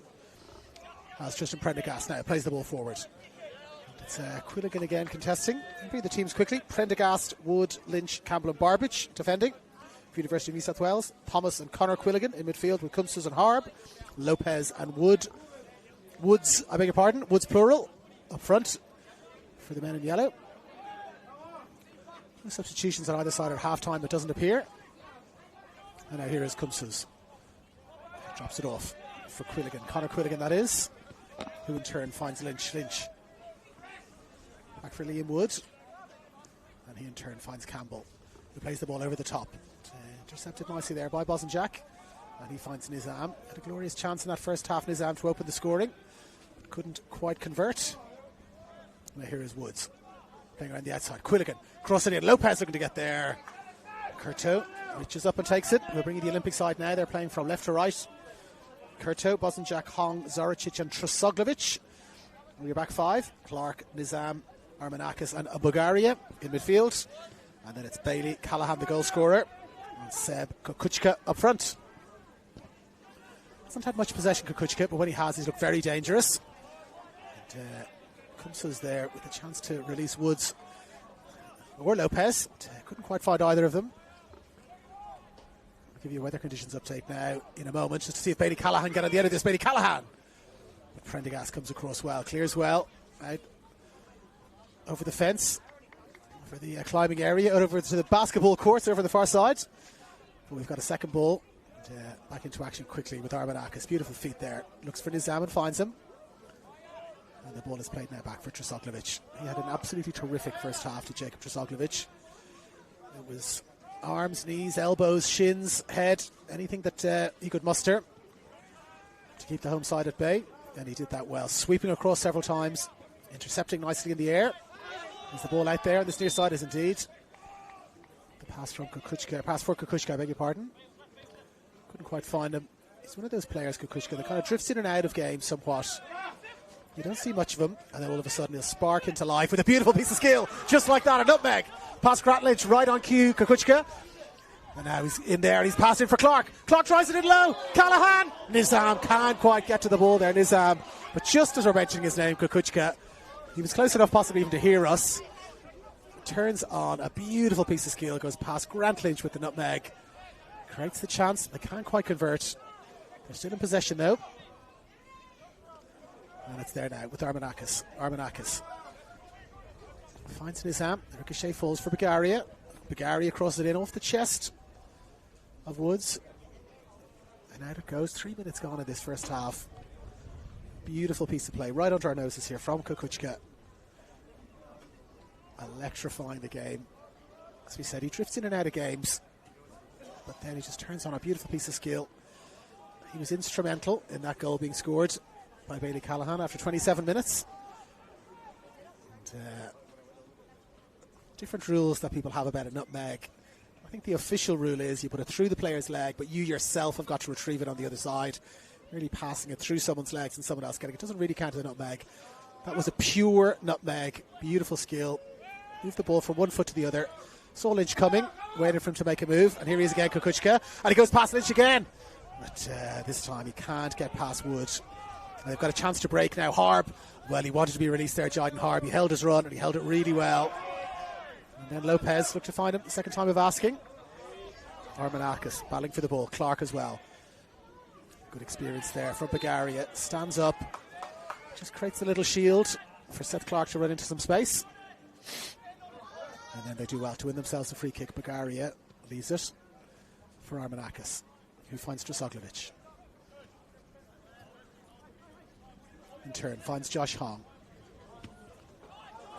As Tristan Prendergast now plays the ball forward. And it's Quilligan again contesting. Bring the teams quickly. Prendergast, Wood, Lynch, Campbell and Barbage defending for University of New South Wales. Thomas and Connor Quilligan in midfield with Kunsters and Harb. Lopez and Wood. Woods, I beg your pardon, Woods plural, up front for the men in yellow. No substitutions on either side at half-time, it doesn't appear. And now here is Kunsters. Drops it off for Quilligan. Connor Quilligan, that is, who in turn finds Lynch. Lynch back for Liam Wood. And he in turn finds Campbell, who plays the ball over the top. Intercepted nicely there by Bosanjak. And he finds Nizam. Had a glorious chance in that first half, Nizam, to open the scoring. But couldn't quite convert. Now here is Woods. Playing around the outside. Quilligan crossing in. Lopez looking to get there. Curto reaches up and takes it. We're bringing the Olympic side now. They're playing from left to right. Curto, Bosanjak, Hong, Zoricic and Trosoglovic. We're back 5. Clark, Nizam, Armanakis and Bulgaria in midfield. And then it's Bailey, Callahan the goal scorer. And Seb Kukuchka up front. Hasn't had much possession, Kukuchka, but when he has, he's looked very dangerous. And Kunsters there with a chance to release Woods or Lopez. Couldn't quite find either of them. I'll give you a weather conditions update now in a moment, just to see if Bailey Callahan get on the end of this. Bailey Callahan. But Prendergast comes across well, clears well. Out over the fence, for the climbing area, out over to the basketball courts over the far side. But we've got a second ball. Back into action quickly with Armanakis. Beautiful feet there. Looks for Nizam and finds him. And the ball is played now back for Trosoglovic. He had an absolutely terrific first half to Jacob Trosoglovic. It was arms, knees, elbows, shins, head, anything that he could muster to keep the home side at bay. And he did that well. Sweeping across several times. Intercepting nicely in the air. There's the ball out there. And this near side is indeed the pass from Kukuchka. Pass for Kukuchka, I beg your pardon. Couldn't quite find him. He's one of those players, Kukuchka, that kind of drifts in and out of games somewhat. You don't see much of him, and then all of a sudden he'll spark into life with a beautiful piece of skill, just like that, a nutmeg. Pass Gratledge right on cue, Kukuchka. And now he's in there, and he's passing for Clark. Clark tries it in low. Callahan. Nizam can't quite get to the ball there, Nizam. But just as we're mentioning his name, Kukuchka, he was close enough possibly even to hear us. Turns on a beautiful piece of skill, goes past Grant Lynch with the nutmeg. Creates the chance. They can't quite convert. They're still in possession though. And it's there now with Armanakis. Armanakis finds Nizam. The ricochet falls for Bulgaria. Bulgaria crosses it in off the chest of Woods. And out it goes. 3 minutes gone in this first half. Beautiful piece of play right under our noses here from Kukuchka. Electrifying the game. As we said, he drifts in and out of games. But then he just turns on a beautiful piece of skill. He was instrumental in that goal being scored by Bailey Callahan after 27 minutes. And, different rules that people have about a nutmeg. I think the official rule is you put it through the player's leg, but you yourself have got to retrieve it on the other side. Really passing it through someone's legs and someone else getting it. Doesn't really count as a nutmeg. That was a pure nutmeg. Beautiful skill. Moved the ball from one foot to the other. Saw Lynch coming, waited for him to make a move, and here he is again, Kukuchka, and he goes past Lynch again. But this time he can't get past Wood. And they've got a chance to break now. Harb, well, he wanted to be released there, Jayden Harb. He held his run, and he held it really well. And then Lopez looked to find him the second time of asking. Armanakis battling for the ball. Clark as well. Good experience there from Bulgaria. Stands up, just creates a little shield for Seth Clark to run into some space. And then they do well to win themselves a free kick. Bulgaria leaves it for Armanakis, who finds Trosoglovic. In turn, finds Josh Hong.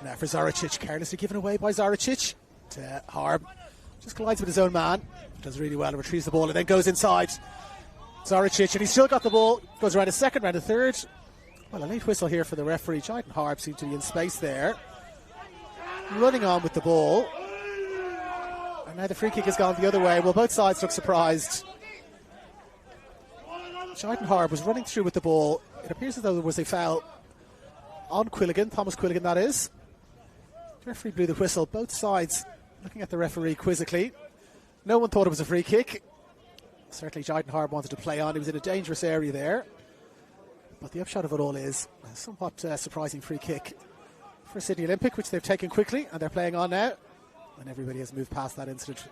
Now for Zoricic, carelessly given away by Zoricic to Harb. Just collides with his own man. Does really well and retrieves the ball and then goes inside. Zaricic, and he's still got the ball. Goes around a second, round a third. Well, a late whistle here for the referee. Jayden Harb seemed to be in space there. Running on with the ball. And now the free kick has gone the other way. Well, both sides look surprised. Jayden Harb was running through with the ball. It appears as though there was a foul on Quilligan, Thomas Quilligan that is. The referee blew the whistle. Both sides looking at the referee quizzically. No one thought it was a free kick. Certainly Jayden Harb wanted to play on. He was in a dangerous area there. But the upshot of it all is a somewhat surprising free kick for Sydney Olympic, which they've taken quickly, and they're playing on now. And everybody has moved past that incident.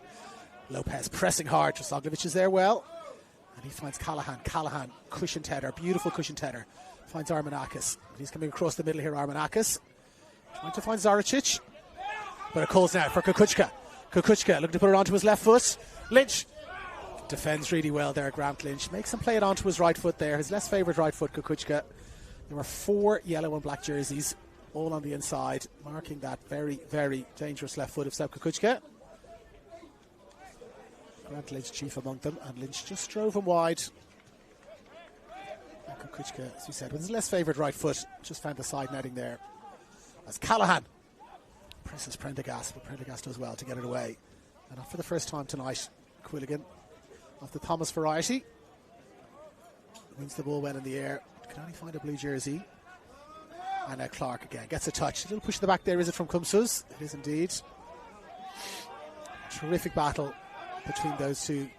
Lopez pressing hard. Trosoglovic is there well. And he finds Callahan. Callahan, cushioned header, beautiful cushioned header. Finds Armanakis. He's coming across the middle here, Armanakis. Trying to find Zaricic. But it calls now for Kukuchka. Kukuchka looking to put it onto his left foot. Lynch defends really well there, Grant Lynch. Makes him play it onto his right foot there. His less favoured right foot, Kukuchka. There were 4 yellow and black jerseys, all on the inside, marking that very, very dangerous left foot of Seb Kukuchka. Grant Lynch chief among them, and Lynch just drove him wide. And Kukuchka, as we said, with his less favoured right foot, just found the side netting there. As Callahan presses Prendergast, but Prendergast does well to get it away. And not for the first time tonight, Quilligan of the Thomas variety wins the ball well in the air. Can only find a blue jersey. And now Clark again gets a touch. A little push in the back there. Is it from Kumsus? It is indeed. Terrific battle between those two.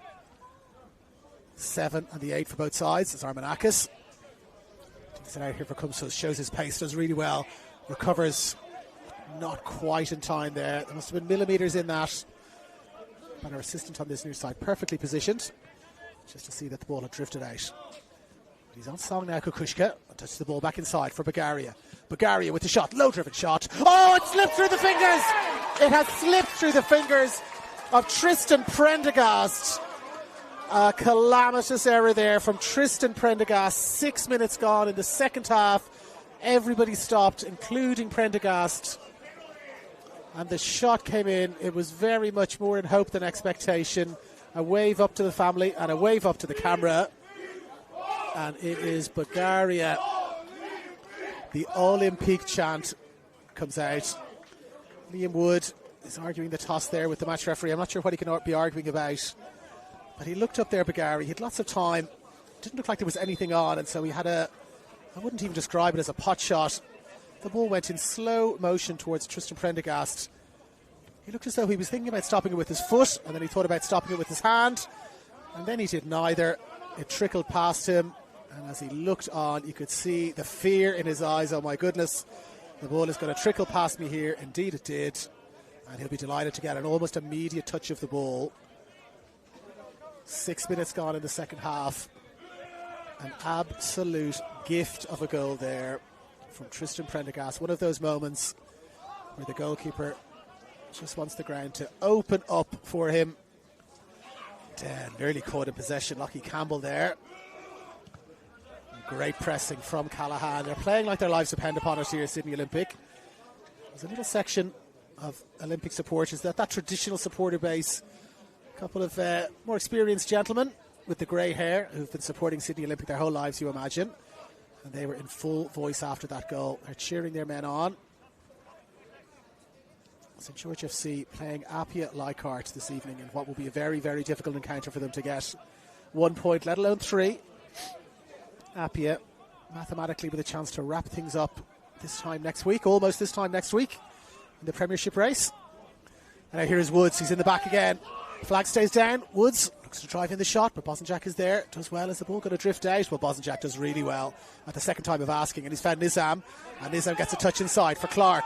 7 and the 8 for both sides. It's Armanakis. Takes it out here for Kumsus. Shows his pace. Does really well. Recovers not quite in time there. There must have been millimetres in that. But our assistant on this near side perfectly positioned. Just to see that the ball had drifted out. But he's on song now, Kukuchka. Touches the ball back inside for Bagaria. Bagaria with the shot. Low-driven shot. Oh, it slipped through the fingers! It has slipped through the fingers of Tristan Prendergast. A calamitous error there from Tristan Prendergast. 6 minutes gone in the second half. Everybody stopped, including Prendergast. And the shot came in. It was very much more in hope than expectation. A wave up to the family and a wave up to the camera. And it is Bagaria. The Olympique chant comes out. Liam Wood is arguing the toss there with the match referee. I'm not sure what he can be arguing about. But he looked up there, Bagaria. He had lots of time. Didn't look like there was anything on. And so he had I wouldn't even describe it as a pot shot. The ball went in slow motion towards Tristan Prendergast. He looked as though he was thinking about stopping it with his foot, and then he thought about stopping it with his hand, and then he did neither. It trickled past him, and as he looked on, you could see the fear in his eyes. Oh my goodness, the ball is going to trickle past me here. Indeed it did, and he'll be delighted to get an almost immediate touch of the ball. 6 minutes gone in the second half. An absolute gift of a goal there from Tristan Prendergast. One of those moments where the goalkeeper just wants the ground to open up for him. Nearly caught in possession. Lockie Campbell there. Great pressing from Callahan. They're playing like their lives depend upon it here, Sydney Olympic. There's a little section of Olympic supporters, that traditional supporter base. A couple of more experienced gentlemen with the grey hair who've been supporting Sydney Olympic their whole lives, you imagine. And they were in full voice after that goal. They're cheering their men on. St George FC playing Apia Leichhardt this evening in what will be a very, very difficult encounter for them to get 1 point, let alone 3. Apia mathematically with a chance to wrap things up this time next week, almost this time next week in the Premiership race. And now here is Woods. He's in the back again. Flag stays down. Woods looks to drive in the shot, but Bosanjak is there. Does well. Is the ball going to drift out? Well, Bosanjak does really well at the second time of asking, and he's found Nizam, and Nizam gets a touch inside for Clark.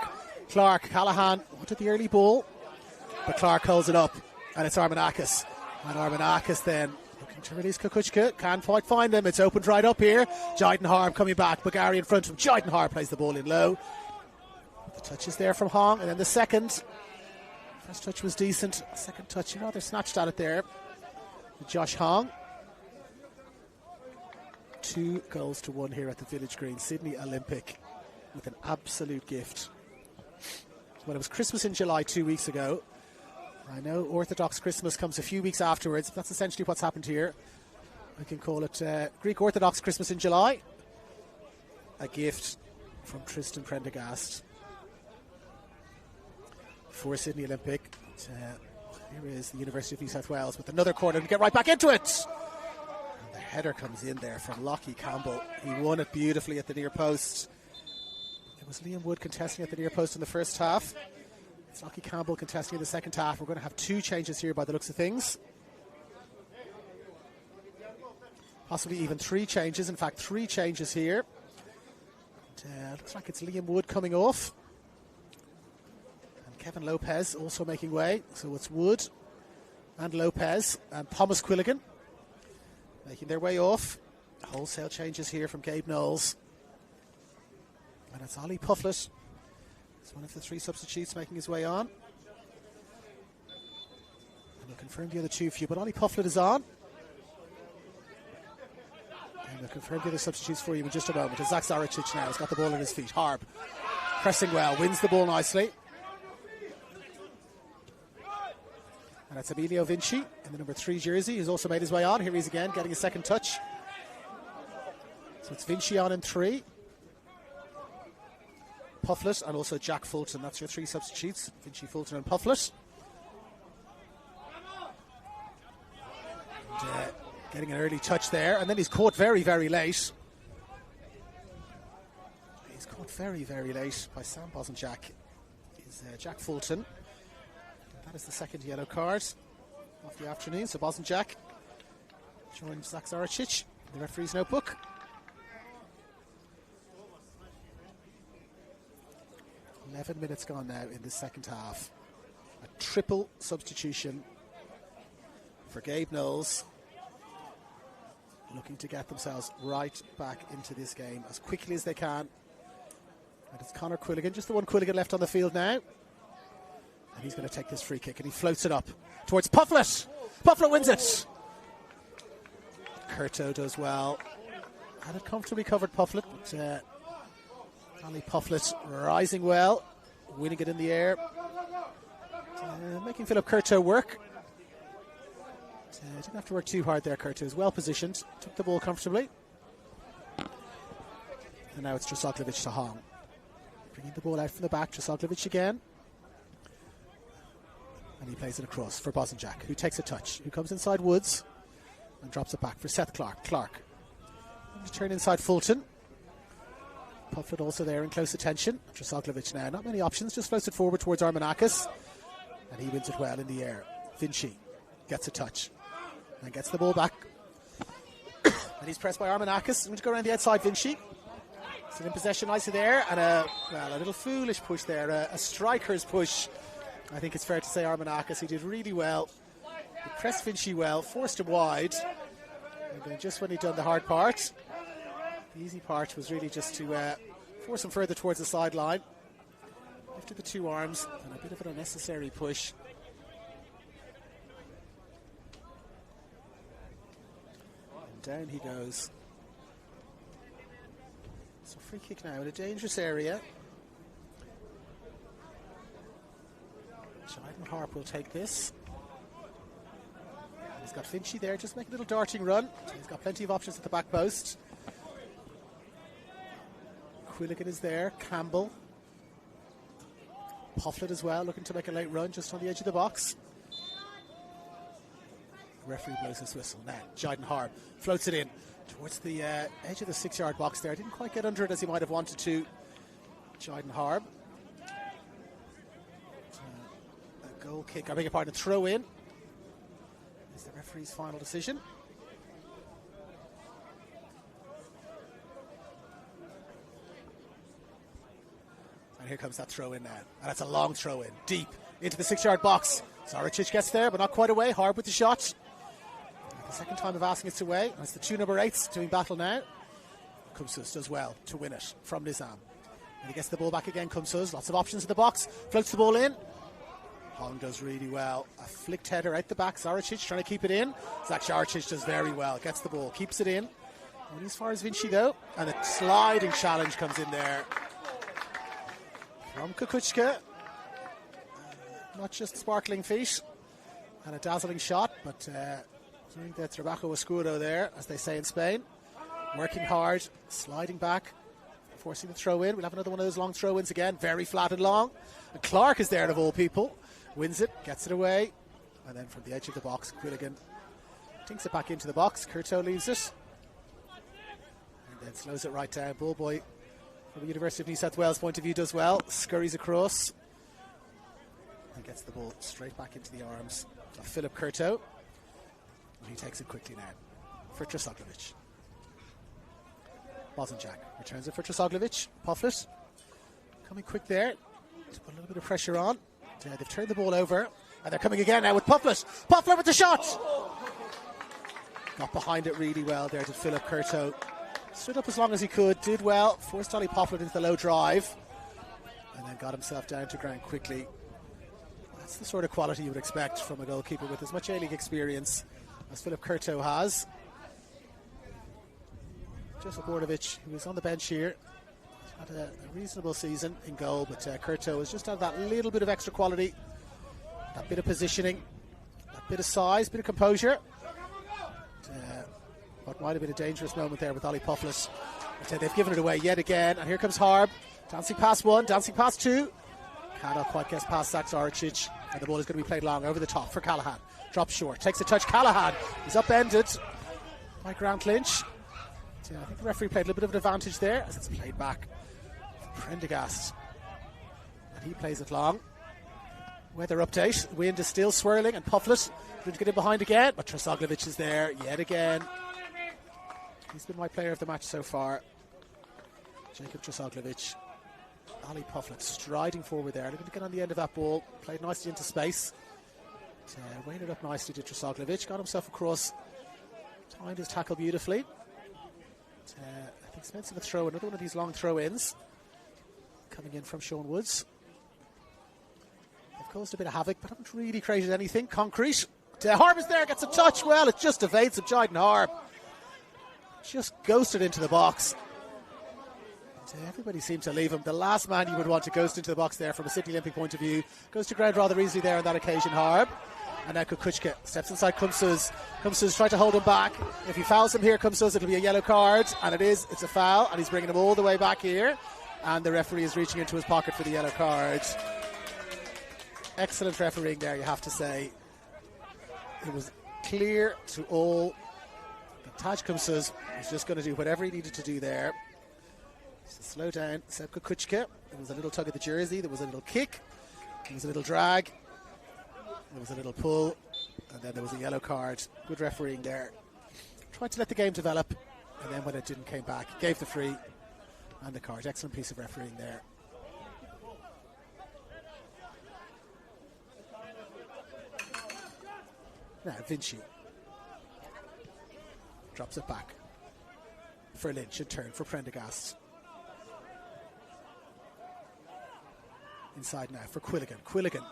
Callahan wanted the early ball, but Clark holds it up, and it's Armanakis. And Armanakis then looking to release Kukuchka. Can't quite find him. It's opened right up here. Jayden Harb coming back. Bagaria in front of him. Jayden Harb plays the ball in low. The touch is there from Hong, and then the second. First touch was decent. Second touch, they're snatched at it there. Josh Hong. 2 goals to 1 here at the Village Green. Sydney Olympic with an absolute gift. When it was Christmas in July 2 weeks ago, I know Orthodox Christmas comes a few weeks afterwards, but that's essentially what's happened here. We can call it Greek Orthodox Christmas in July. A gift from Tristan Prendergast for Sydney Olympic. Here is the University of New South Wales with another corner to get right back into it. And the header comes in there from Lockie Campbell. He won it beautifully at the near post. It was Liam Wood contesting at the near post in the first half. It's Lockie Campbell contesting in the second half. We're going to have 2 changes here by the looks of things. Possibly even 3 changes. In fact, 3 changes here. Looks like it's Liam Wood coming off. And Kevin Lopez also making way. So it's Wood and Lopez and Thomas Quilligan making their way off. Wholesale changes here from Gabe Knowles. And it's Ollie Pufflet. It's one of the 3 substitutes making his way on. And we'll confirm the other 2 for you, but Ollie Pufflet is on. And we'll confirm the other substitutes for you in just a moment. Zach Zaricic now has got the ball at his feet. Harb pressing well, wins the ball nicely. And that's Emilio Vinci in the number 3 jersey. He's also made his way on. Here he is again, getting a second touch. So it's Vinci on in 3. Pufflet and also Jack Fulton. That's your 3 substitutes. Vinci, Fulton and Pufflet. And, getting an early touch there. And then he's caught very, very late. He's caught very, very late by Sam Bosanjak. Is Jack Fulton. And that is the second yellow card of the afternoon. So Bosanjak joins Zach Zaricic in the referee's notebook. 11 minutes gone now in the second half. A triple substitution for Gabe Knowles, looking to get themselves right back into this game as quickly as they can. And it's Conor Quilligan, just the one Quilligan left on the field now. And he's going to take this free kick and he floats it up towards Pufflet. Pufflet wins it. Curto does well. Had it comfortably covered, Pufflet, but Ollie Pufflet rising well, winning it in the air, making Philip Curto work. Didn't have to work too hard there. Curto is well positioned, took the ball comfortably. And now it's Drasoglevich to Hong. Bringing the ball out from the back, Drasoglevich again. And he plays it across for Bosanjak, who takes a touch, who comes inside Woods and drops it back for Seth Clark. Clark. To turn inside Fulton. Pufflet also there in close attention. Drasoglevich now, not many options, just floats it forward towards Armanakis. And he wins it well in the air. Vinci gets a touch and gets the ball back. And he's pressed by Armanakis. Going to go around the outside, Vinci. Still in possession nicely there. And a little foolish push there, a striker's push. I think it's fair to say Armanakis, he did really well. He pressed Vinci well, forced him wide. And then just when he'd done the hard part, the easy part was really just to force him further towards the sideline. Lifted the 2 arms and a bit of an unnecessary push. And down he goes. So free kick now in a dangerous area. Jyden Harp will take this. And he's got Vinci there, just make a little darting run. He's got plenty of options at the back post. Quilligan is there, Campbell. Pufflet as well, looking to make a late run just on the edge of the box. The referee blows his whistle. Now, Jyden Harp floats it in towards the edge of the 6-yard box there. Didn't quite get under it as he might have wanted to. Jyden Harp. A goal kick, I beg your pardon, a throw in. Is the referee's final decision. And here comes that throw in now. And that's a long throw in, deep into the 6-yard box. Zaricic gets there, but not quite away. Harb with the shot. The second time of asking it's away. And it's the 2 number 8s doing battle now. Kumsus does well to win it from Nizam. And he gets the ball back again, Kumsus. Lots of options in the box. Floats the ball in. Hong does really well. A flicked header out the back. Zaricic trying to keep it in. Zach Zaricic does very well. Gets the ball, keeps it in. And as far as Vinci though. And a sliding challenge comes in there from Kukuchka. Not just sparkling feet. And a dazzling shot, but doing the trabajo oscuro there, as they say in Spain. Working hard, sliding back, forcing the throw in. We'll have another one of those long throw-ins again, very flat and long. And Clark is there, of all people. Wins it, gets it away. And then from the edge of the box, Quilligan tinks it back into the box. Curto leaves it. And then slows it right down. Bullboy, from the University of New South Wales point of view, does well. Scurries across. And gets the ball straight back into the arms of Philip Curto. And he takes it quickly now for Trosoglovic. Bosanjak returns it for Trosoglovic. Pufflet coming quick there to put a little bit of pressure on. They've turned the ball over, and they're coming again now with Pufflet. Pufflet with the shot! Got behind it really well there, did Philip Curto. Stood up as long as he could, did well, forced Ollie Pufflet into the low drive, and then got himself down to ground quickly. That's the sort of quality you would expect from a goalkeeper with as much A-League experience as Philip Curto has. Joseph Bordovic, who is on the bench here, had a reasonable season in goal, but Curto has just had that little bit of extra quality, that bit of positioning, that bit of size, bit of composure. What might have been a dangerous moment there with Ollie Pufflet. But they've given it away yet again, and here comes Harb. Dancing past one, dancing past two. Cannot quite get past Zach Zoricic, and the ball is going to be played long over the top for Callahan. Drops short, takes a touch. Callahan is upended by Grant Lynch. I think the referee played a little bit of an advantage there as it's played back for Prendergast. And he plays it long. Weather update. The wind is still swirling, and Pufflet going to get in behind again, but Trosoglovic is there yet again. He's been my player of the match so far. Jacob Trosoglovic. Ollie Pufflet striding forward there, looking to get on the end of that ball. Played nicely into space. Weighed it up nicely to Trosoglovic. Got himself across. Timed his tackle beautifully. I think Spencer will throw another one of these long throw-ins. Coming in from Sean Woods. They've caused a bit of havoc, but haven't really created anything concrete. Harb is there, gets a touch. Well, it just evades him. Jayden Harb just ghosted into the box. Everybody seemed to leave him. The last man you would want to ghost into the box there from a Sydney Olympic point of view goes to ground rather easily there on that occasion, Harb. And now Kukuchka steps inside Kumsuz. Kumsuz trying to hold him back. If he fouls him here, Kumsuz, it'll be a yellow card. And it is. It's a foul. And he's bringing him all the way back here. And the referee is reaching into his pocket for the yellow card. Excellent refereeing there, you have to say. It was clear to all that Taj Kumsuz was just going to do whatever he needed to do there. So slow down, Seb Kukuchka. There was a little tug at the jersey. There was a little kick. There was a little drag. There was a little pull, and then there was a yellow card. Good refereeing there. Tried to let the game develop, and then when it didn't, came back. Gave the free and the card. Excellent piece of refereeing there. Now Vinci drops it back for Lynch in turn for Prendergast. Inside now for Quilligan. Quilligan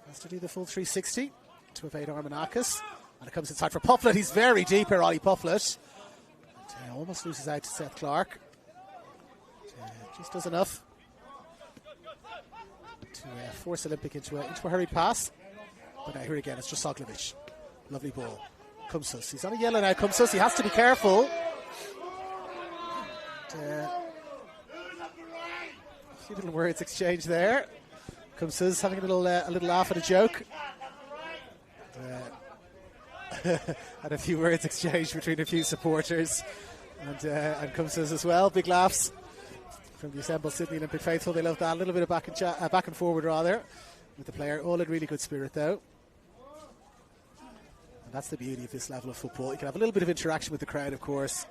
has to do the full 360 to evade Armanakis. And it comes inside for Pufflet. He's very deep here, Ollie Pufflet. And, almost loses out to Seth Clark. Just does enough to force Olympic into a hurried pass. But now here again, it's Trosoglovic. Lovely ball. Kumsus. He's on a yellow now. Kumsus. He has to be careful. A few little words exchanged there. Kumsus having a little laugh at a joke. Had a few words exchanged between a few supporters and Kumsus as well. Big laughs from the assembled Sydney Olympic faithful. They love that. A little bit of back and forward rather with the player. All in really good spirit though. And that's the beauty of this level of football. You can have a little bit of interaction with the crowd, of course.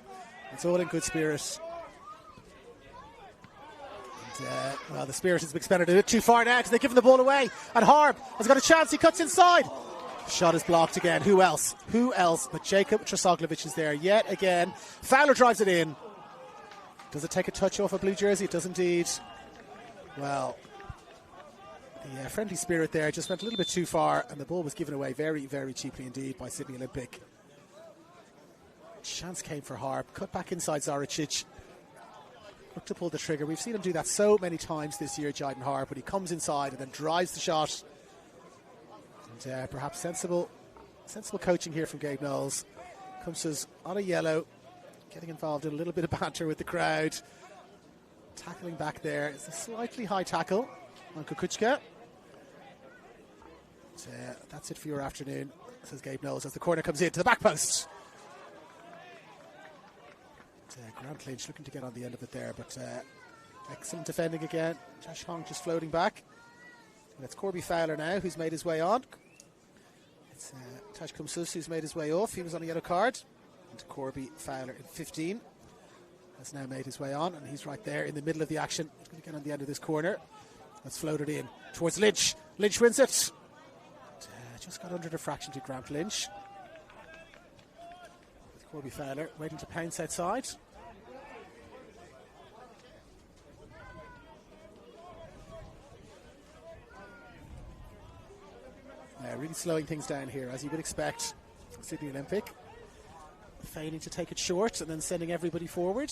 It's all in good spirit. Well, the spirit has been expended a bit too far now because they've given the ball away. And Harb has got a chance. He cuts inside. Shot is blocked again. Who else? Who else but Jacob Trosoglovic is there yet again. Fowler drives it in. Does it take a touch off a blue jersey? It does indeed. Well, the friendly spirit there just went a little bit too far, and the ball was given away very, very cheaply indeed by Sydney Olympic. Chance came for Harb. Cut back inside Zoricic. Look to pull the trigger. We've seen him do that so many times this year, Jayden Harb, but he comes inside and then drives the shot. And perhaps sensible coaching here from Gabe Knowles. Comes on a yellow, getting involved in a little bit of banter with the crowd. Tackling back there. It's a slightly high tackle on Kukuchka. That's it for your afternoon, says Gabe Knowles as the corner comes in to the back post. Grant Lynch looking to get on the end of it there, but excellent defending again. Josh Hong just floating back. And it's Corby Fowler now who's made his way on. It's Taj Kumsus who's made his way off. He was on a yellow card. And Corby Fowler in 15 has now made his way on, and he's right there in the middle of the action. He's going to get on the end of this corner. That's floated in towards Lynch. Lynch wins it. Just got under the fraction to Grant Lynch. With Corby Fowler waiting to pounce outside. Really slowing things down here, as you would expect. Sydney Olympic feigning to take it short and then sending everybody forward.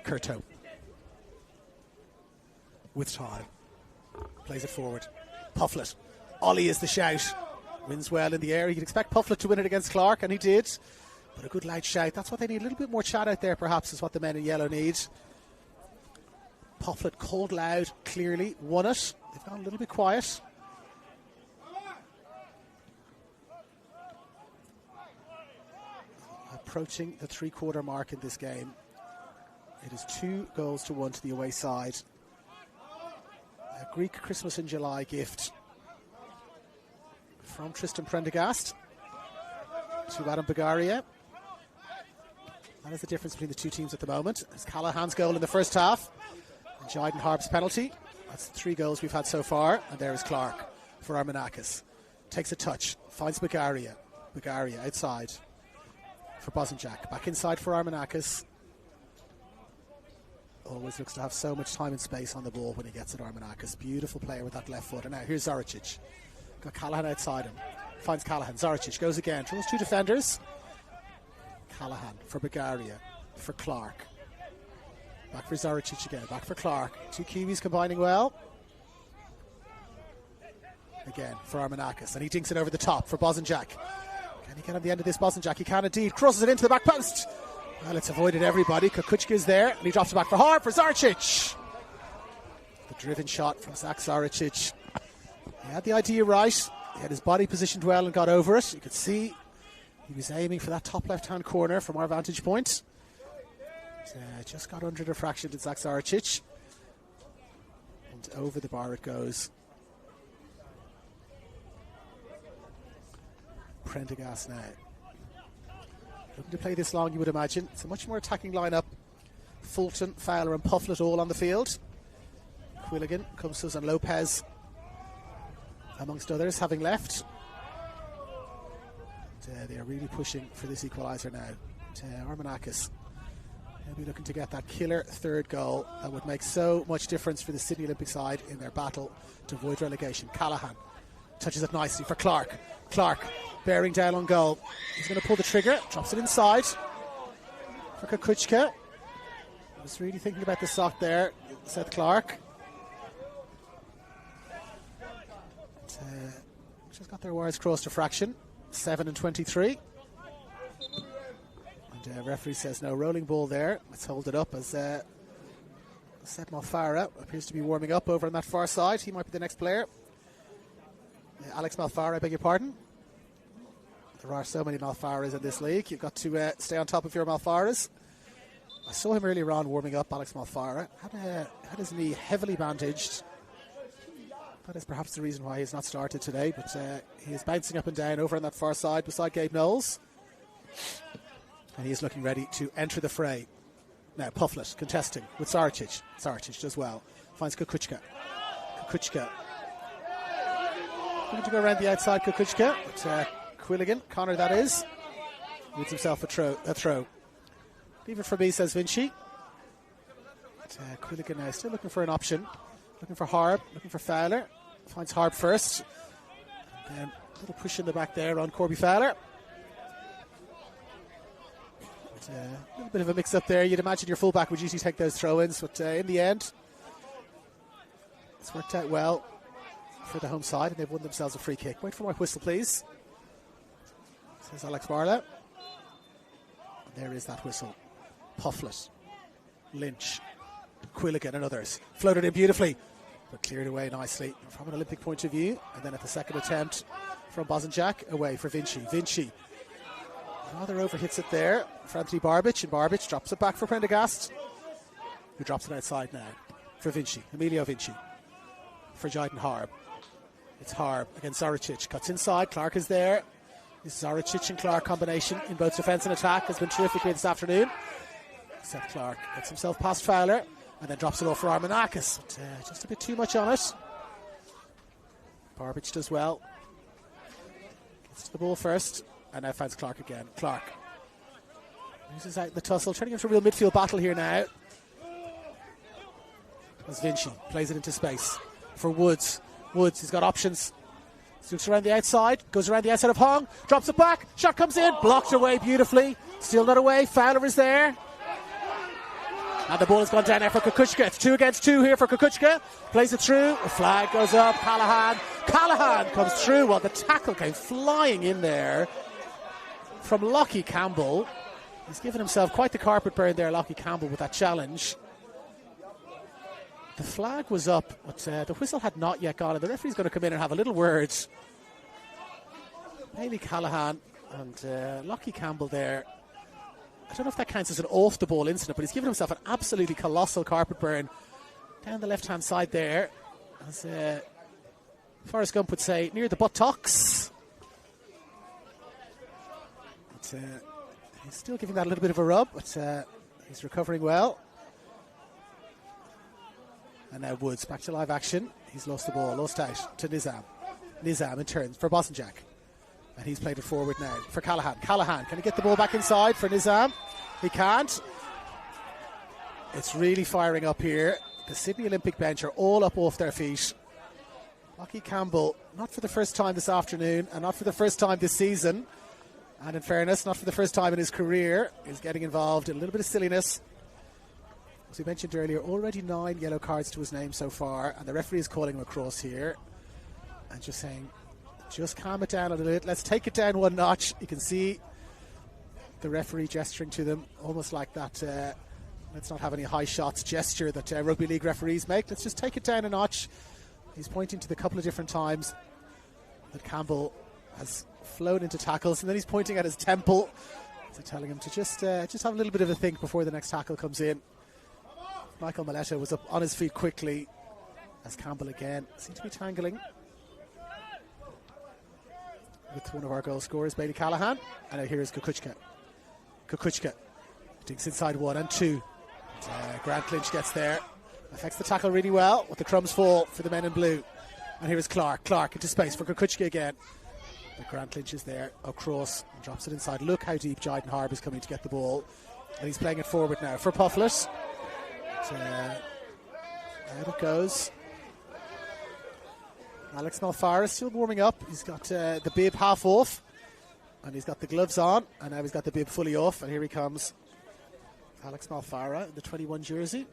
Curto with time plays it forward. Pufflet, Ollie is the shout. Wins well in the air. You'd expect Pufflet to win it against Clark, and he did. But a good loud shout. That's what they need. A little bit more chat out there, perhaps, is what the men in yellow need. Pufflet called loud, clearly, won it. They've gone a little bit quiet. Approaching the three-quarter mark in this game. It is 2-1 to the away side. A Greek Christmas in July gift from Tristan Prendergast to Adam Bagaria. That is the difference between the two teams at the moment. It's Callahan's goal in the first half. And Jyden Harp's penalty. That's the 3 goals we've had so far. And there is Clark for Armanakis. Takes a touch. Finds Bagaria. Bagaria outside for Bosanjak. Back inside for Armanakis. Always looks to have so much time and space on the ball when he gets it, Armanakis. Beautiful player with that left foot. And now here's Zoricic. Got Callahan outside him. Finds Callahan. Zoricic goes again. Throws 2 defenders. Callahan for Bagaria. For Clark. Back for Zoricic again. Back for Clark. 2 Kiwis combining well. Again for Armanakis. And he dinks it over the top for Bosanjak. Can he get on the end of this, Bosanjak? He can indeed. Crosses it into the back post. Well, it's avoided everybody. Kukuchka is there. And he drops it back for Harp for Zoricic. The driven shot from Zach Zoricic. He had the idea right. He had his body positioned well and got over it. You could see he was aiming for that top left-hand corner from our vantage point. Just got under the fraction to Zach Zoricic. And over the bar it goes. Prendergast now. Looking to play this long, you would imagine. It's a much more attacking lineup. Fulton, Fowler and Pufflet all on the field. Quilligan, Cumsus and Lopez, amongst others, having left. They are really pushing for this equaliser now. Armanakis, he'll be looking to get that killer third goal that would make so much difference for the Sydney Olympic side in their battle to avoid relegation. Callahan touches it nicely for Clark. Clark bearing down on goal. He's going to pull the trigger, drops it inside for Kukuchka. I was really thinking about the sock there, said Clark. Just got their wires crossed to fraction. 7-23. And referee says no, rolling ball there. Let's hold it up as Seth Malfara appears to be warming up over on that far side. He might be the next player. Alex Malfara, I beg your pardon. There are so many Malfaras in this league. You've got to stay on top of your Malfaras. I saw him earlier on warming up, Alex Malfara. Had his knee heavily bandaged. That is perhaps the reason why he's not started today, but he is bouncing up and down over on that far side beside Gabe Knowles. And he is looking ready to enter the fray. Now Pufflet contesting with Zoricic. Zoricic does well. Finds Kukuchka. Kukuchka. Looking to go around the outside, Kukuchka. But Quilligan, Connor that is, leads himself a throw. Leave it for me, says Vinci. But Quilligan now still looking for an option. Looking for Harb, looking for Fowler. Finds Harb first. And then a little push in the back there on Corby Fowler. A little bit of a mix-up there. You'd imagine your fullback would usually take those throw-ins, but in the end, it's worked out well for the home side, and they've won themselves a free kick. Wait for my whistle, please, says Alex Barlow. And there is that whistle. Pufflet, Lynch, Quilligan and others. Floated in beautifully, but cleared away nicely from an Olympic point of view. And then at the second attempt from Bosanjak, away for Vinci. Vinci rather overhits it there for Anthony Barbich, and Barbich drops it back for Prendergast, who drops it outside now for Vinci. Emilio Vinci for Jayden Harb. It's Harb against Zoricic. Cuts inside. Clark is there. This Zoricic and Clark combination in both defence and attack has been terrific here this afternoon. Except Clark gets himself past Fowler and then drops it off for Armanakis. But just a bit too much on it. Barbich does well. Gets to the ball first. And now finds Clark again. Clark loses out in the tussle. Turning into a real midfield battle here now. As Vinci plays it into space for Woods. Woods, he's got options. Looks around the outside. Goes around the outside of Hong. Drops it back. Shot comes in. Blocked away beautifully. Still not away. Fowler is there. And the ball has gone down there for Kukuchka. It's 2 against 2 here for Kukuchka. Plays it through. The flag goes up. Callahan comes through. Well, the tackle came flying in there from Lockie Campbell. He's given himself quite the carpet burn there, Lockie Campbell, with that challenge. The flag was up, but the whistle had not yet gone, and the referee's going to come in and have a little word. Bailey Callahan and Lockie Campbell there. I don't know if that counts as an off-the-ball incident, but he's given himself an absolutely colossal carpet burn down the left-hand side there. As Forrest Gump would say, near the buttocks. But, he's still giving that a little bit of a rub, but he's recovering well. And now Woods back to live action. He's lost the ball, lost out to Nizam. Nizam in turns for Bosanjak. And he's played it forward now for Callahan. Callahan, can he get the ball back inside for Nizam? He can't. It's really firing up here. The Sydney Olympic bench are all up off their feet. Lockie Campbell, not for the first time this afternoon, and not for the first time this season, and in fairness, not for the first time in his career, is getting involved in a little bit of silliness. As we mentioned earlier, already 9 yellow cards to his name so far, and the referee is calling him across here and just saying, just calm it down a little bit. Let's take it down one notch. You can see the referee gesturing to them, almost like that let's not have any high shots gesture that rugby league referees make. Let's just take it down a notch. He's pointing to the couple of different times that Campbell has flown into tackles, and then he's pointing at his temple, so telling him to just have a little bit of a think before the next tackle comes in. Michael Maletta was up on his feet quickly as Campbell again seemed to be tangling with one of our goal scorers, Bailey Callahan. And now here is Kukuchka. Kukuchka digs inside 1 and 2. Grant Lynch gets there. Affects the tackle really well, with the crumbs fall for the men in blue. And here is Clark. Clark into space for Kukuchka again. But Grant Lynch is there across and drops it inside. Look how deep Jayden Harb is coming to get the ball. And he's playing it forward now for Pufflet. Out it goes. Alex Malfara still warming up. He's got the bib half off, and he's got the gloves on, and now he's got the bib fully off. And here he comes, Alex Malfara in the 21 jersey.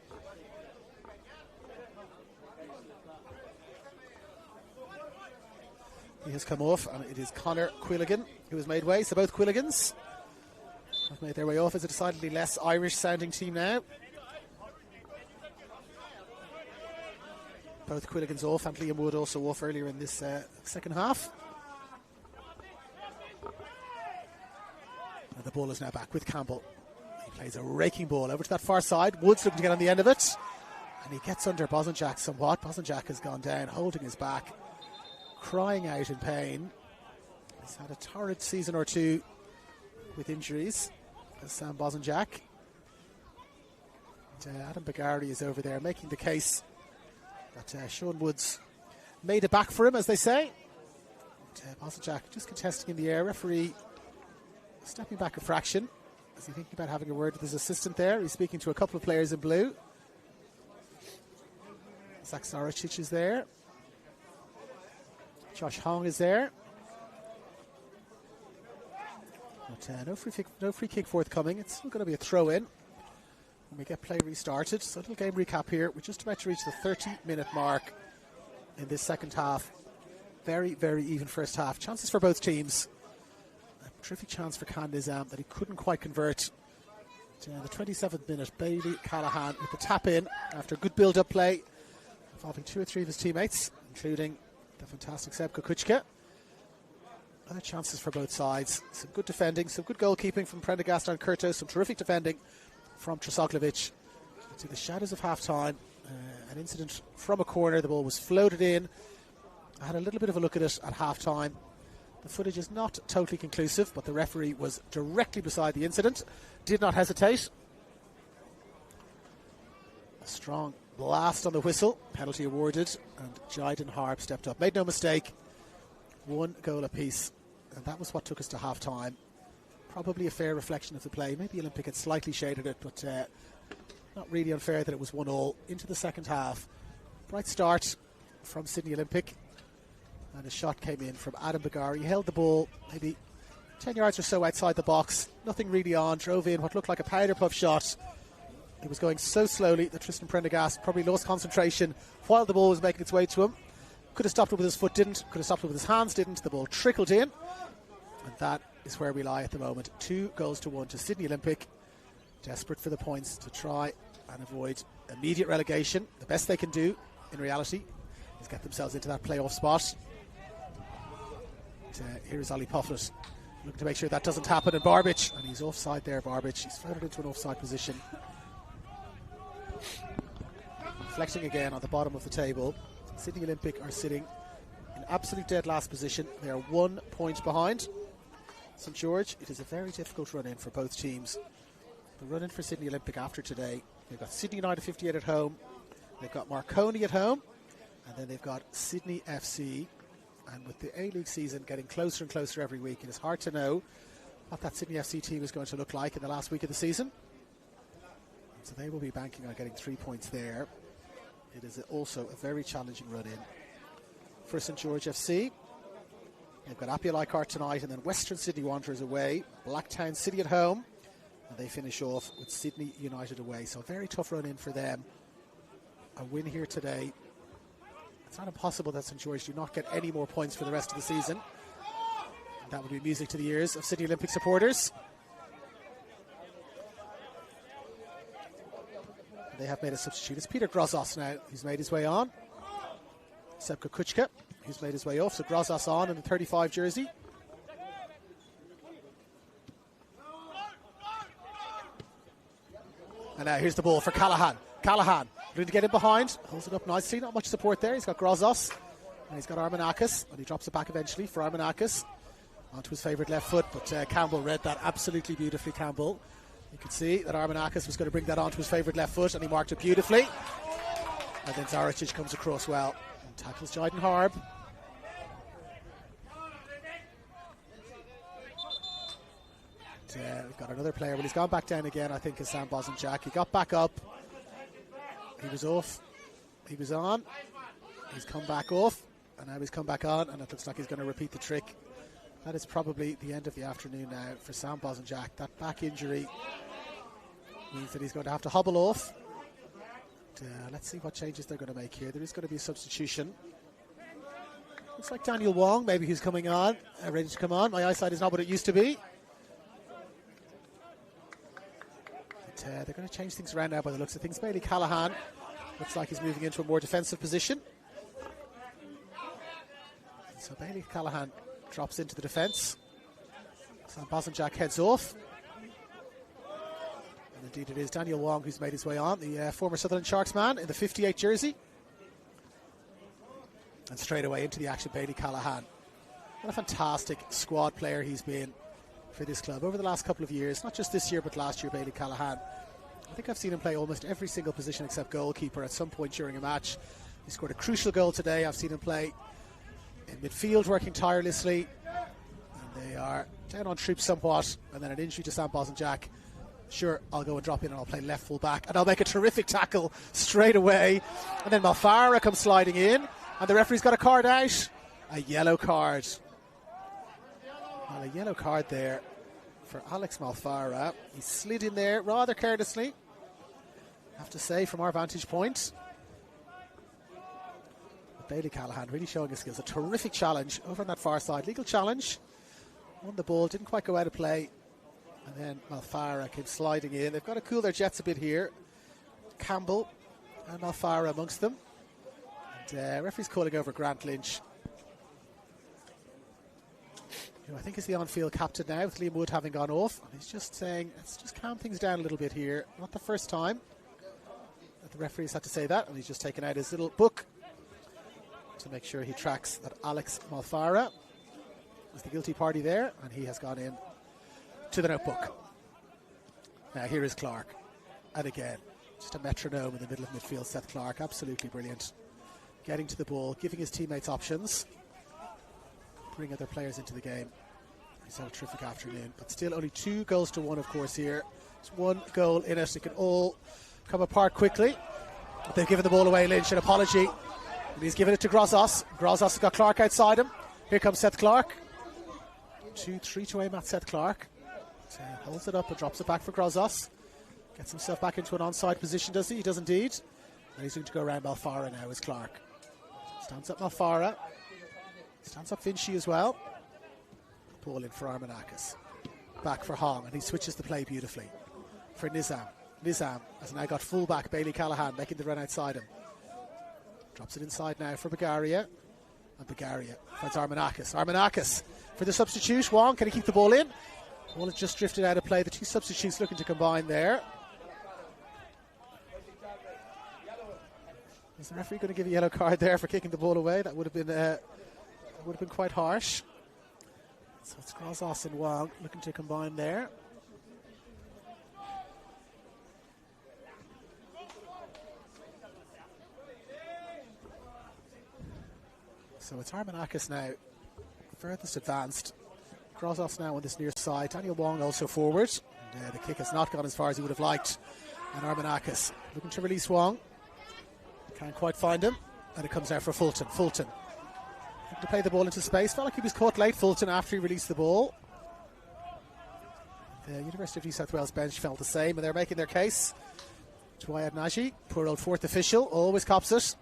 He has come off, and it is Connor Quilligan who has made way. So both Quilligans have made their way off as a decidedly less Irish-sounding team now. Both Quilligans off, and Liam Wood also off earlier in this second half. And the ball is now back with Campbell. He plays a raking ball over to that far side. Wood's looking to get on the end of it, and he gets under Bosanjak somewhat. Bosanjak has gone down, holding his back, crying out in pain. He's had a torrid season or two with injuries, Sam Bosanjak. And Adam Bagari is over there making the case that Sean Woods made it back for him, as they say. Bosanjak just contesting in the air. Referee stepping back a fraction. Is he thinking about having a word with his assistant there? He's speaking to a couple of players in blue. Zach Zoricic is there. Josh Hong is there. But no free kick forthcoming. It's still going to be a throw-in when we get play restarted. So a little game recap here. We're just about to reach the 30-minute mark in this second half. Very, very even first half. Chances for both teams. A terrific chance for Can Nizam that he couldn't quite convert. The 27th minute, Bailey Callahan with the tap in after a good build-up play involving 2 or 3 of his teammates, including the fantastic Seb Kukuchka. Other chances for both sides. Some good defending, some good goalkeeping from Prendergast and Kurto, some terrific defending from Trosoglovic. To the shadows of half-time, an incident from a corner. The ball was floated in. I had a little bit of a look at it at half-time. The footage is not totally conclusive, but the referee was directly beside the incident. Did not hesitate. A strong blast on the whistle. Penalty awarded, and Jayden Harb stepped up. Made no mistake. 1 goal apiece. And that was what took us to half-time. Probably a fair reflection of the play. Maybe Olympic had slightly shaded it, but not really unfair that it was 1-1 into the second half. Bright start from Sydney Olympic. And a shot came in from Adam Bagari. He held the ball maybe 10 yards or so outside the box. Nothing really on. Drove in what looked like a powder puff shot. It was going so slowly that Tristan Prendergast probably lost concentration while the ball was making its way to him. Could have stopped it with his foot, didn't. Could have stopped it with his hands, didn't. The ball trickled in. And that is where we lie at the moment. 2-1 to Sydney Olympic. Desperate for the points to try and avoid immediate relegation. The best they can do, in reality, is get themselves into that playoff spot. Here is Ollie Puffett looking to make sure that doesn't happen. And Barbich, and he's offside there, Barbich. He's floated into an offside position. Reflecting again on the bottom of the table. Sydney Olympic are sitting in absolute dead last position. They are 1 point behind St George. It is a very difficult run-in for both teams. The run-in for Sydney Olympic after today, they've got Sydney United 58 at home, they've got Marconi at home, and then they've got Sydney FC. And with the A-League season getting closer and closer every week, it is hard to know what that Sydney FC team is going to look like in the last week of the season. And so they will be banking on getting 3 points there. It is also a very challenging run-in for St George FC. They've got Apia Leichhardt tonight, and then Western Sydney Wanderers away, Blacktown City at home, and they finish off with Sydney United away. So a very tough run-in for them. A win here today. It's not impossible that St George do not get any more points for the rest of the season. And that would be music to the ears of Sydney Olympic supporters. They have made a substitute. It's Peter Grozos now, who's made his way on. Seb Kukuchka, who's made his way off. So Grozos on in the 35 jersey. And now here's the ball for Callahan. Callahan looking to get in behind. Holds it up nicely. Not much support there. He's got Grozos. And he's got Armanakis. And he drops it back eventually for Armanakis. Onto his favourite left foot. But Campbell read that absolutely beautifully, Campbell. You could see that Armanakis was going to bring that onto his favourite left foot, and he marked it beautifully. And then Zaricic comes across well and tackles Jayden Harb. We've got another player. Well, he's gone back down again, I think, is Sam Bosanjak. He got back up. He was off. He was on. He's come back off. And now he's come back on, and it looks like he's going to repeat the trick. That is probably the end of the afternoon now for Sam Bosanjak. That back injury means that he's going to have to hobble off. Let's see what changes they're going to make here. There is going to be a substitution. Looks like Daniel Wong, maybe, who's coming on, ready to come on. My eyesight is not what it used to be. But, they're going to change things around now by the looks of things. Bailey Callahan looks like he's moving into a more defensive position. So Bailey Callahan drops into the defence. Sam Bosanjak heads off. And indeed it is Daniel Wong who's made his way on, the former Sutherland Sharks man in the 58 jersey. And straight away into the action, Bailey Callahan. What a fantastic squad player he's been for this club over the last couple of years. Not just this year, but last year, Bailey Callahan. I think I've seen him play almost every single position except goalkeeper at some point during a match. He scored a crucial goal today. I've seen him play in midfield, working tirelessly. And they are down on troops somewhat. And then an injury to Sam Bosanjak. Sure, I'll go and drop in and I'll play left full back. And I'll make a terrific tackle straight away. And then Malfara comes sliding in. And the referee's got a card out. A yellow card. Well, a yellow card there for Alex Malfara. He slid in there rather carelessly, I have to say, from our vantage point. But Bailey Callahan really showing his skills. A terrific challenge over on that far side. Legal challenge. Won the ball, didn't quite go out of play. And then Malfara came sliding in. They've got to cool their jets a bit here. Campbell and Malfara amongst them. And referee's calling over Grant Lynch, who I think is the on-field captain now, with Liam Wood having gone off. And he's just saying, let's just calm things down a little bit here. Not the first time that the referee's had to say that. And he's just taken out his little book to make sure he tracks that Alex Malfara is the guilty party there. And he has gone in to the notebook. Now here is Clark. And again, just a metronome in the middle of midfield. Seth Clark, absolutely brilliant. Getting to the ball, giving his teammates options, bring other players into the game. He's had a terrific afternoon, but still only 2-1, of course, here. There's 1 goal in it. It can all come apart quickly. But they've given the ball away. Lynch, an apology. And he's given it to Grozos. Grozos has got Clark outside him. Here comes Seth Clark. 2-3 to aim at Seth Clark. Holds it up and drops it back for Grozos. Gets himself back into an onside position, does he? He does indeed. And he's going to go around Malfara now as Clark. Stands up Malfara. Stands up Vinci as well. Ball in for Armanakis. Back for Hong, and he switches the play beautifully for Nizam. Nizam has now got full-back Bailey Callahan making the run outside him. Drops it inside now for Bagaria. And Bagaria finds Armanakis. Armanakis for the substitute. Wong, can he keep the ball in? Ball has just drifted out of play. The 2 substitutes looking to combine there. Is the referee going to give a yellow card there for kicking the ball away? That would have been quite harsh. So it's Grozos and Wong looking to combine there. So it's Armanakis now furthest advanced. Grozos now on this near side. Daniel Wong also forward. And, the kick has not gone as far as he would have liked. And Armanakis looking to release Wong. Can't quite find him. And it comes out for Fulton. Fulton to play the ball into space. Felt like he was caught late, Fulton, after he released the ball. The University of New South Wales bench felt the same, and they're making their case to Ayad Naji. Poor old 4th official, always cops it.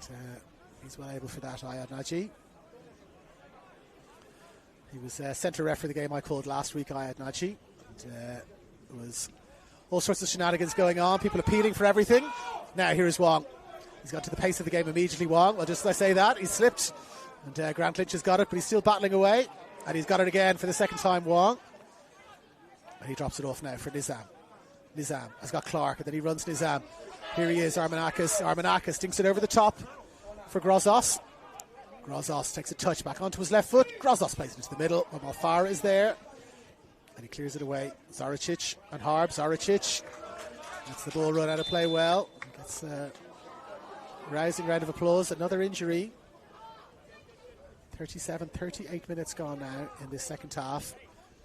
But, he's well able for that, Ayad Naji. He was centre ref for the game I called last week, Ayad Naji. And, there was all sorts of shenanigans going on, people appealing for everything. Now here is Wong. He's got to the pace of the game immediately, Wong. Well, just as I say that, he's slipped. And Grant Lynch has got it, but he's still battling away. And he's got it again for the second time, Wong. And he drops it off now for Nizam. Nizam has got Clark, and then he runs Nizam. Here he is, Armanakis. Armanakis dinks it over the top for Grozos. Grozos takes a touch back onto his left foot. Grozos plays it into the middle. Malfara is there. And he clears it away. Zaricic and Harb. Zaricic lets the ball run out of play well. Gets a rousing round of applause. Another injury. 38 minutes gone now in this second half.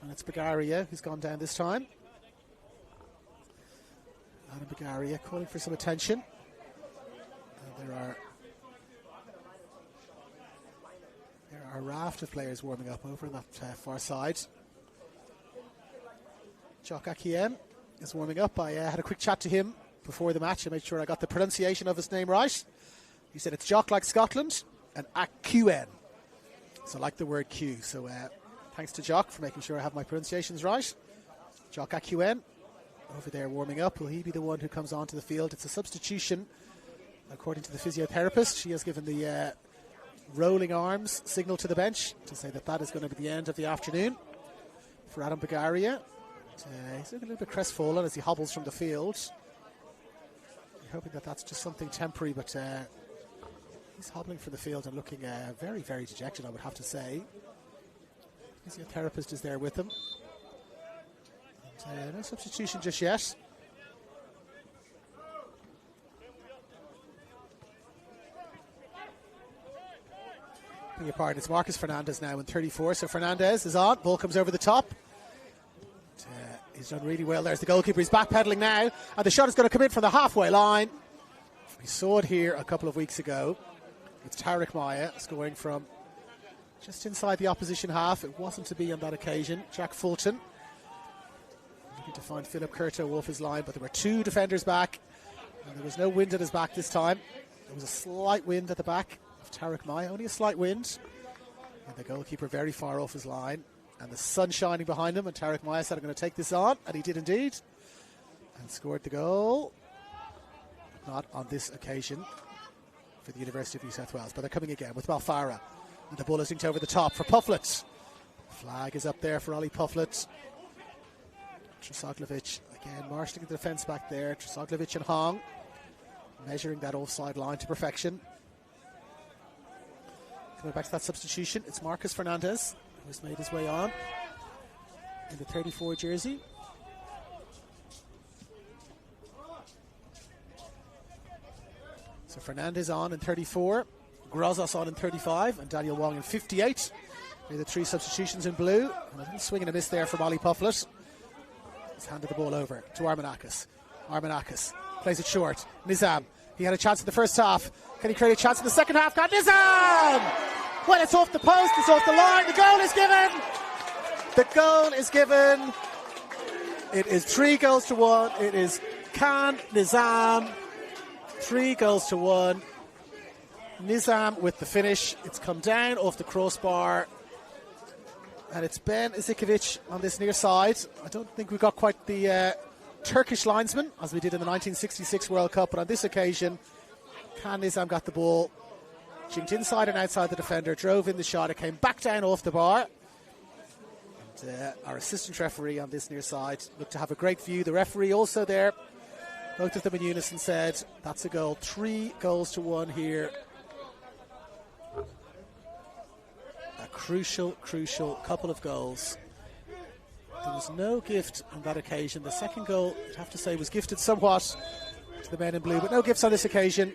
And it's Bagaria who's gone down this time. Adam Bagaria calling for some attention. And there are a raft of players warming up over on that far side. Jock Akien is warming up. I had a quick chat to him before the match. I made sure I got the pronunciation of his name right. He said it's Jock like Scotland and Akien. So like the word Q. So thanks to Jock for making sure I have my pronunciations right. Jock Akien over there warming up. Will he be the one who comes onto the field? It's a substitution according to the physiotherapist. She has given the rolling arms signal to the bench to say that that is going to be the end of the afternoon for Adam Bagaria. He's looking a little bit crestfallen as he hobbles from the field. I'm hoping that that's just something temporary, but he's hobbling from the field and looking very, very dejected, I would have to say. Physiotherapist is there with him. And, no substitution just yet. Beg your pardon, it's Marcus Fernandez now in 34. So Fernandez is on. Ball comes over the top. He's done really well. There's the goalkeeper. He's backpedaling now. And the shot is going to come in from the halfway line. We saw it here a couple of weeks ago. It's Tariq Maya scoring from just inside the opposition half. It wasn't to be on that occasion. Jack Fulton looking to find Philip Curto off his line, but there were two defenders back, and there was no wind at his back this time. There was a slight wind at the back of Tarek Mai, only a slight wind, and the goalkeeper very far off his line, and the sun shining behind him, and Tarek Mai said, I'm going to take this on, and he did indeed, and scored the goal. Not on this occasion for the University of New South Wales, but they're coming again with Balfara, and the ball is linked over the top for Pufflet. Flag is up there for Ollie Pufflet. Trosoglovic again marshalling the defence back there. Trosoglovic and Hong measuring that offside line to perfection. Coming back to that substitution, it's Marcus Fernandez who's made his way on in the 34 jersey. So Fernandez on in 34, Grozos on in 35, and Daniel Wong in 58. They're the three substitutions in blue. And a little swing and a miss there from Ollie Pufflet. He's handed the ball over to Armanakis. Armanakis plays it short. Nizam, he had a chance in the first half. Can he create a chance in the second half? Got Nizam! Well, it's off the post, it's off the line. The goal is given. The goal is given. It is 3-1. It is Khan Nizam. 3-1. Nizam with the finish. It's come down off the crossbar. And it's Ben Izikovic on this near side. I don't think we got quite the Turkish linesman as we did in the 1966 World Cup, but on this occasion, Khan Nizam got the ball, jinked inside and outside the defender, drove in the shot. It came back down off the bar. And our assistant referee on this near side looked to have a great view. The referee also there. Both of them in unison said, that's a goal. 3-1 here. A crucial couple of goals. There was no gift on that occasion. The second goal, I'd have to say, was gifted somewhat to the men in blue, but no gifts on this occasion.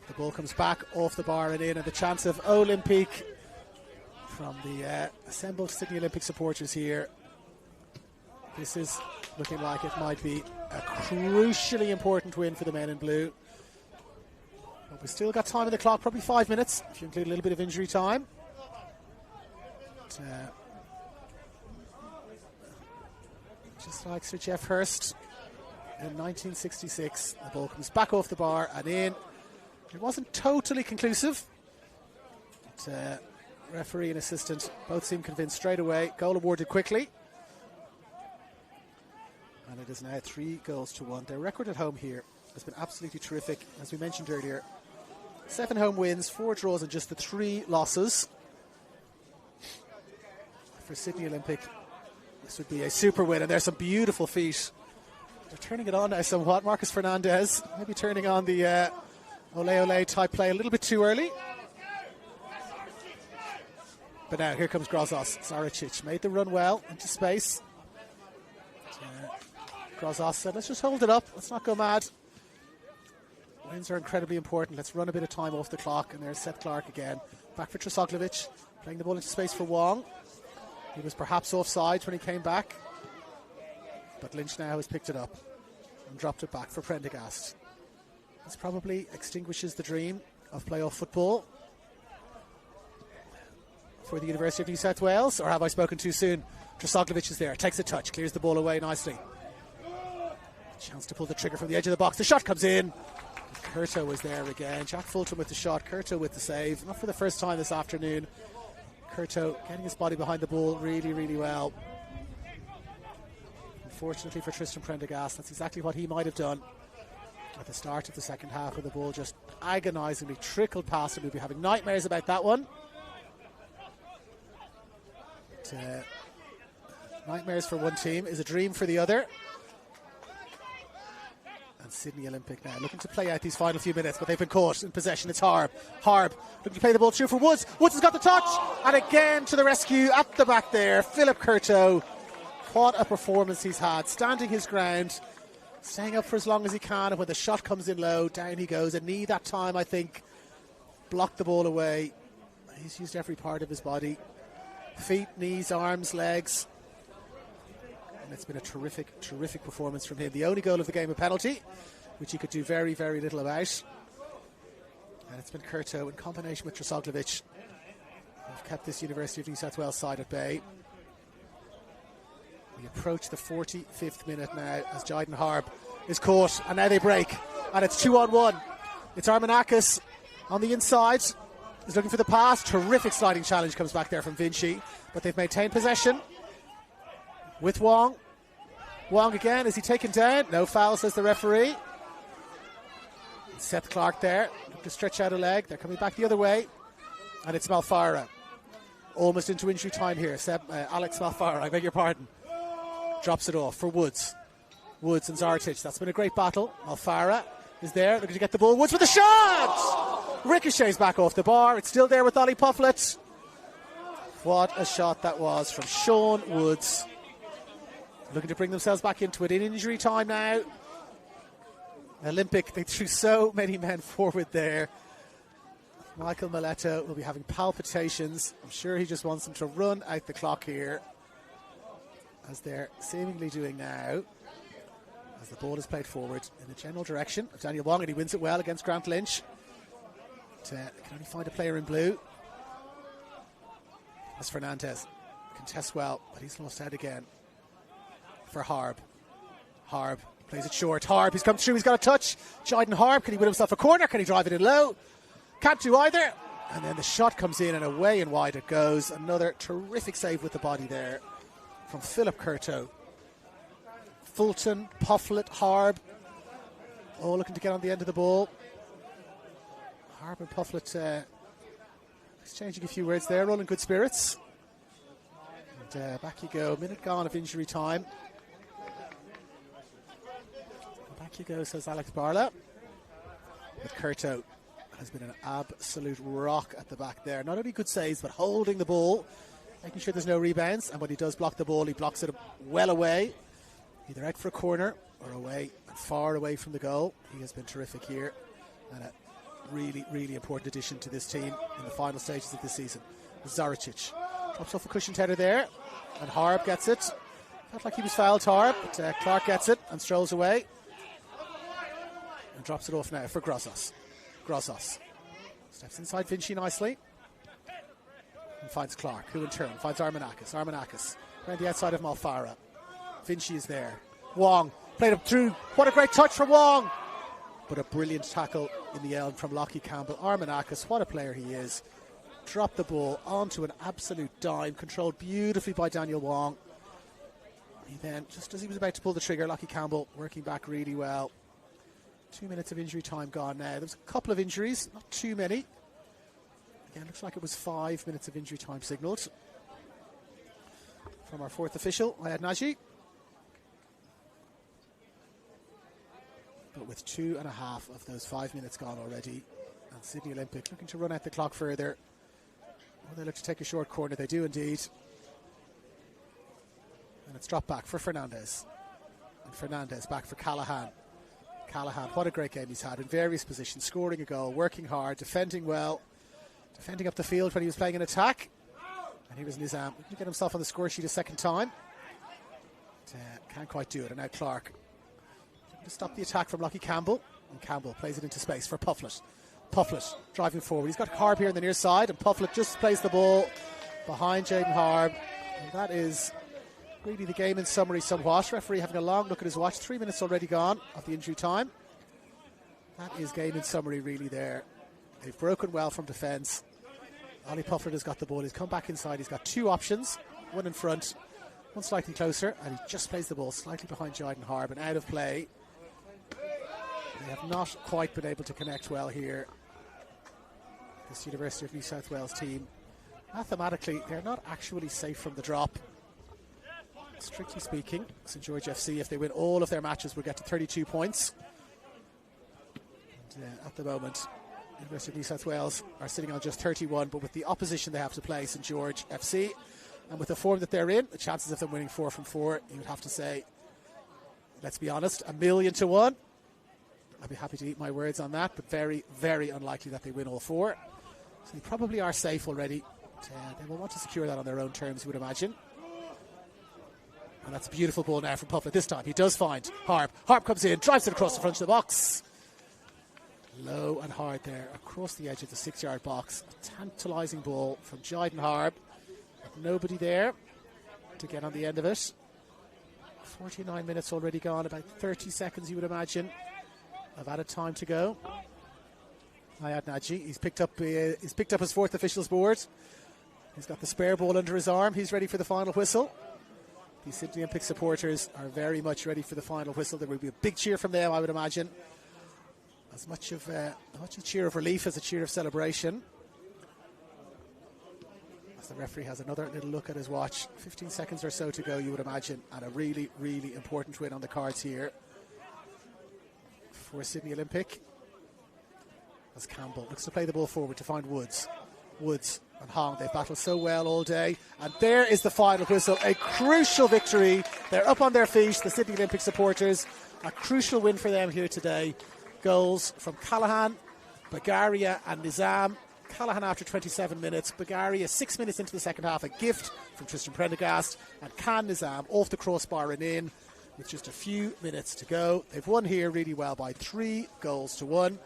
The ball comes back off the bar and in, and the chance of Olympique from the assembled Sydney Olympic supporters here. This is looking like it might be a crucially important win for the men in blue. But we've still got time on the clock, probably 5 minutes, if you include a little bit of injury time. But, just like Sir Geoff Hurst in 1966, the ball comes back off the bar and in. It wasn't totally conclusive, but referee and assistant both seem convinced straight away. Goal awarded quickly. And it is now 3-1. Their record at home here has been absolutely terrific. As we mentioned earlier, 7 home wins, 4 draws and just the 3 losses. For Sydney Olympic, this would be a super win, and there's some beautiful feet. They're turning it on now somewhat. Marcus Fernandez maybe turning on the ole type play a little bit too early. But now here comes Grozos. Zaricic made the run well into space. Grozos said, let's just hold it up. Let's not go mad. Wins are incredibly important. Let's run a bit of time off the clock. And there's Seth Clark again. Back for Trosoglovic. Playing the ball into space for Wong. He was perhaps offside when he came back. But Lynch now has picked it up and dropped it back for Prendergast. This probably extinguishes the dream of playoff football for the University of New South Wales. Or have I spoken too soon? Trosoglovic is there. Takes a touch. Clears the ball away nicely. Chance to pull the trigger from the edge of the box. The shot comes in. Curto was there again. Jack Fulton with the shot. Curto with the save. Not for the first time this afternoon. Curto getting his body behind the ball really well. Unfortunately for Tristan Prendergast, that's exactly what he might have done at the start of the second half, where the ball just agonisingly trickled past him. We'll be having nightmares about that one. But, nightmares for one team is a dream for the other. And Sydney Olympic now looking to play out these final few minutes, but they've been caught in possession. It's Harb looking to play the ball through for Woods. Woods has got the touch, and again to the rescue at the back there, Philip Curto. What a performance he's had, standing his ground, staying up for as long as he can, and when the shot comes in low, down he goes. A knee that time, I think, blocked the ball away. He's used every part of his body, feet, knees, arms, legs. And it's been a terrific performance from him. The only goal of the game, a penalty, which he could do very little about. And it's been Curto in combination with Trosoglovic They've kept this University of New South Wales side at bay. We approach the 45th minute now as Jayden Harb is caught, and now they break, and it's 2-on-1. It's Armanakis on the inside. He's looking for the pass. Terrific sliding challenge comes back there from Vinci, but they've maintained possession with Wong. Wong again, is he taken down? No foul, says the referee. Seth Clark there, looking to stretch out a leg. They're coming back the other way, and it's Malfara. Almost into injury time here. Alex Malfara, I beg your pardon. Drops it off for Woods. Woods and Zartic. That's been a great battle. Malfara is there, looking to get the ball. Woods with a shot! Ricochets back off the bar. It's still there with Ollie Pufflet. What a shot that was from Sean Woods. Looking to bring themselves back into it in injury time now. Olympic, they threw so many men forward there. Michael Mileto will be having palpitations. I'm sure he just wants them to run out the clock here, as they're seemingly doing now, as the ball is played forward in the general direction of Daniel Wong, and he wins it well against Grant Lynch. Can only find a player in blue. As Fernandez contests well, but he's lost out again for Harb. Harb plays it short. Harb, he's come through, he's got a touch. Jayden Harb, can he win himself a corner? Can he drive it in low? Can't do either. And then the shot comes in, and away and wide it goes. Another terrific save with the body there from Philip Curto. Fulton, Pufflet, Harb, all looking to get on the end of the ball. Harb and Pufflet exchanging a few words there, all in good spirits. And back you go, minute gone of injury time. Back you go, says Alex Barla. But Curto has been an absolute rock at the back there. Not only good saves, but holding the ball, making sure there's no rebounds. And when he does block the ball, he blocks it well away, either out for a corner or away, and far away from the goal. He has been terrific here, and a really, really important addition to this team in the final stages of this season. Zaricic drops off a cushioned header there, and Harb gets it. Felt like he was fouled, Harb, but Clark gets it and strolls away. And drops it off now for Grossos. Grossos steps inside Vinci nicely and finds Clark, who in turn finds Armanakis. Armanakis around the outside of Malfara. Vinci is there. Wong played him through. What a great touch from Wong! But a brilliant tackle in the end from Lockie Campbell. Armanakis, what a player he is. Dropped the ball onto an absolute dime, controlled beautifully by Daniel Wong. He then, just as he was about to pull the trigger, Lockie Campbell working back really well. 2 minutes of injury time gone now. There was a couple of injuries, not too many. Again, looks like it was 5 minutes of injury time signalled from our fourth official, Ayad Naji. But with 2.5 of those 5 minutes gone already, and Sydney Olympic looking to run out the clock further. Well, they look to take a short corner. They do indeed. And it's dropped back for Fernandez. And Fernandez back for Callahan. Callahan, what a great game he's had in various positions, scoring a goal, working hard, defending well, defending up the field when he was playing an attack. And he was Nizam. He can get himself on the score sheet a second time. But, can't quite do it. And now Clark to stop the attack from Lockie Campbell. And Campbell plays it into space for Pufflet. Pufflet driving forward. He's got Harb here on the near side, and Pufflet just plays the ball behind Jayden Harb. And that is really the game in summary somewhat. Referee having a long look at his watch. 3 minutes already gone of the injury time. That is game in summary really there. They've broken well from defence. Ollie Pufflet has got the ball. He's come back inside. He's got two options. One in front, one slightly closer, and he just plays the ball slightly behind Jayden Harb and out of play. They have not quite been able to connect well here. This University of New South Wales team, mathematically, they're not actually safe from the drop. Strictly speaking, St George FC, if they win all of their matches, will get to 32 points. And, at the moment, University of New South Wales are sitting on just 31, but with the opposition they have to play, St George FC, and with the form that they're in, the chances of them winning 4 from 4, you would have to say, let's be honest, 1,000,000 to 1. I'd be happy to eat my words on that, but very, very unlikely that they win all 4. So they probably are safe already. But, they will want to secure that on their own terms, you would imagine. And that's a beautiful ball now from Pufflet this time. He does find Harb. Harb comes in, drives it across the front of the box. Low and hard there across the edge of the 6-yard box. A tantalising ball from Jyden Harb. Nobody there to get on the end of it. 49 minutes already gone, about 30 seconds you would imagine of added time to go. Ayad Naji, he's picked up his fourth officials board. He's got the spare ball under his arm. He's ready for the final whistle. The Sydney Olympic supporters are very much ready for the final whistle. There will be a big cheer from them, I would imagine. As much of a cheer of relief as a cheer of celebration. As the referee has another little look at his watch. 15 seconds or so to go, you would imagine, and a really, really important win on the cards here for Sydney Olympic. As Campbell looks to play the ball forward to find Woods. Woods and Hong, they've battled so well all day. And there is the final whistle. A crucial victory. They're up on their feet, the Sydney Olympic supporters. A crucial win for them here today. Goals from Callahan, Bagaria and Nizam. Callahan after 27 minutes. Bagaria 6 minutes into the second half. A gift from Tristan Prendergast. And Khan Nizam off the crossbar and in with just a few minutes to go. They've won here really well by 3-1.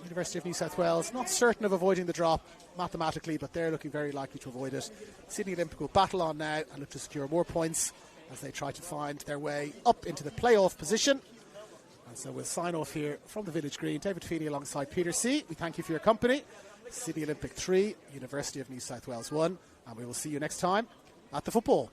University of New South Wales not certain of avoiding the drop mathematically, but they're looking very likely to avoid it. Sydney Olympic will battle on now and look to secure more points as they try to find their way up into the playoff position. And so we'll sign off here from the Village Green. David Feeney alongside Peter C. We thank you for your company. Sydney Olympic 3, University of New South Wales 1, and we will see you next time at the football.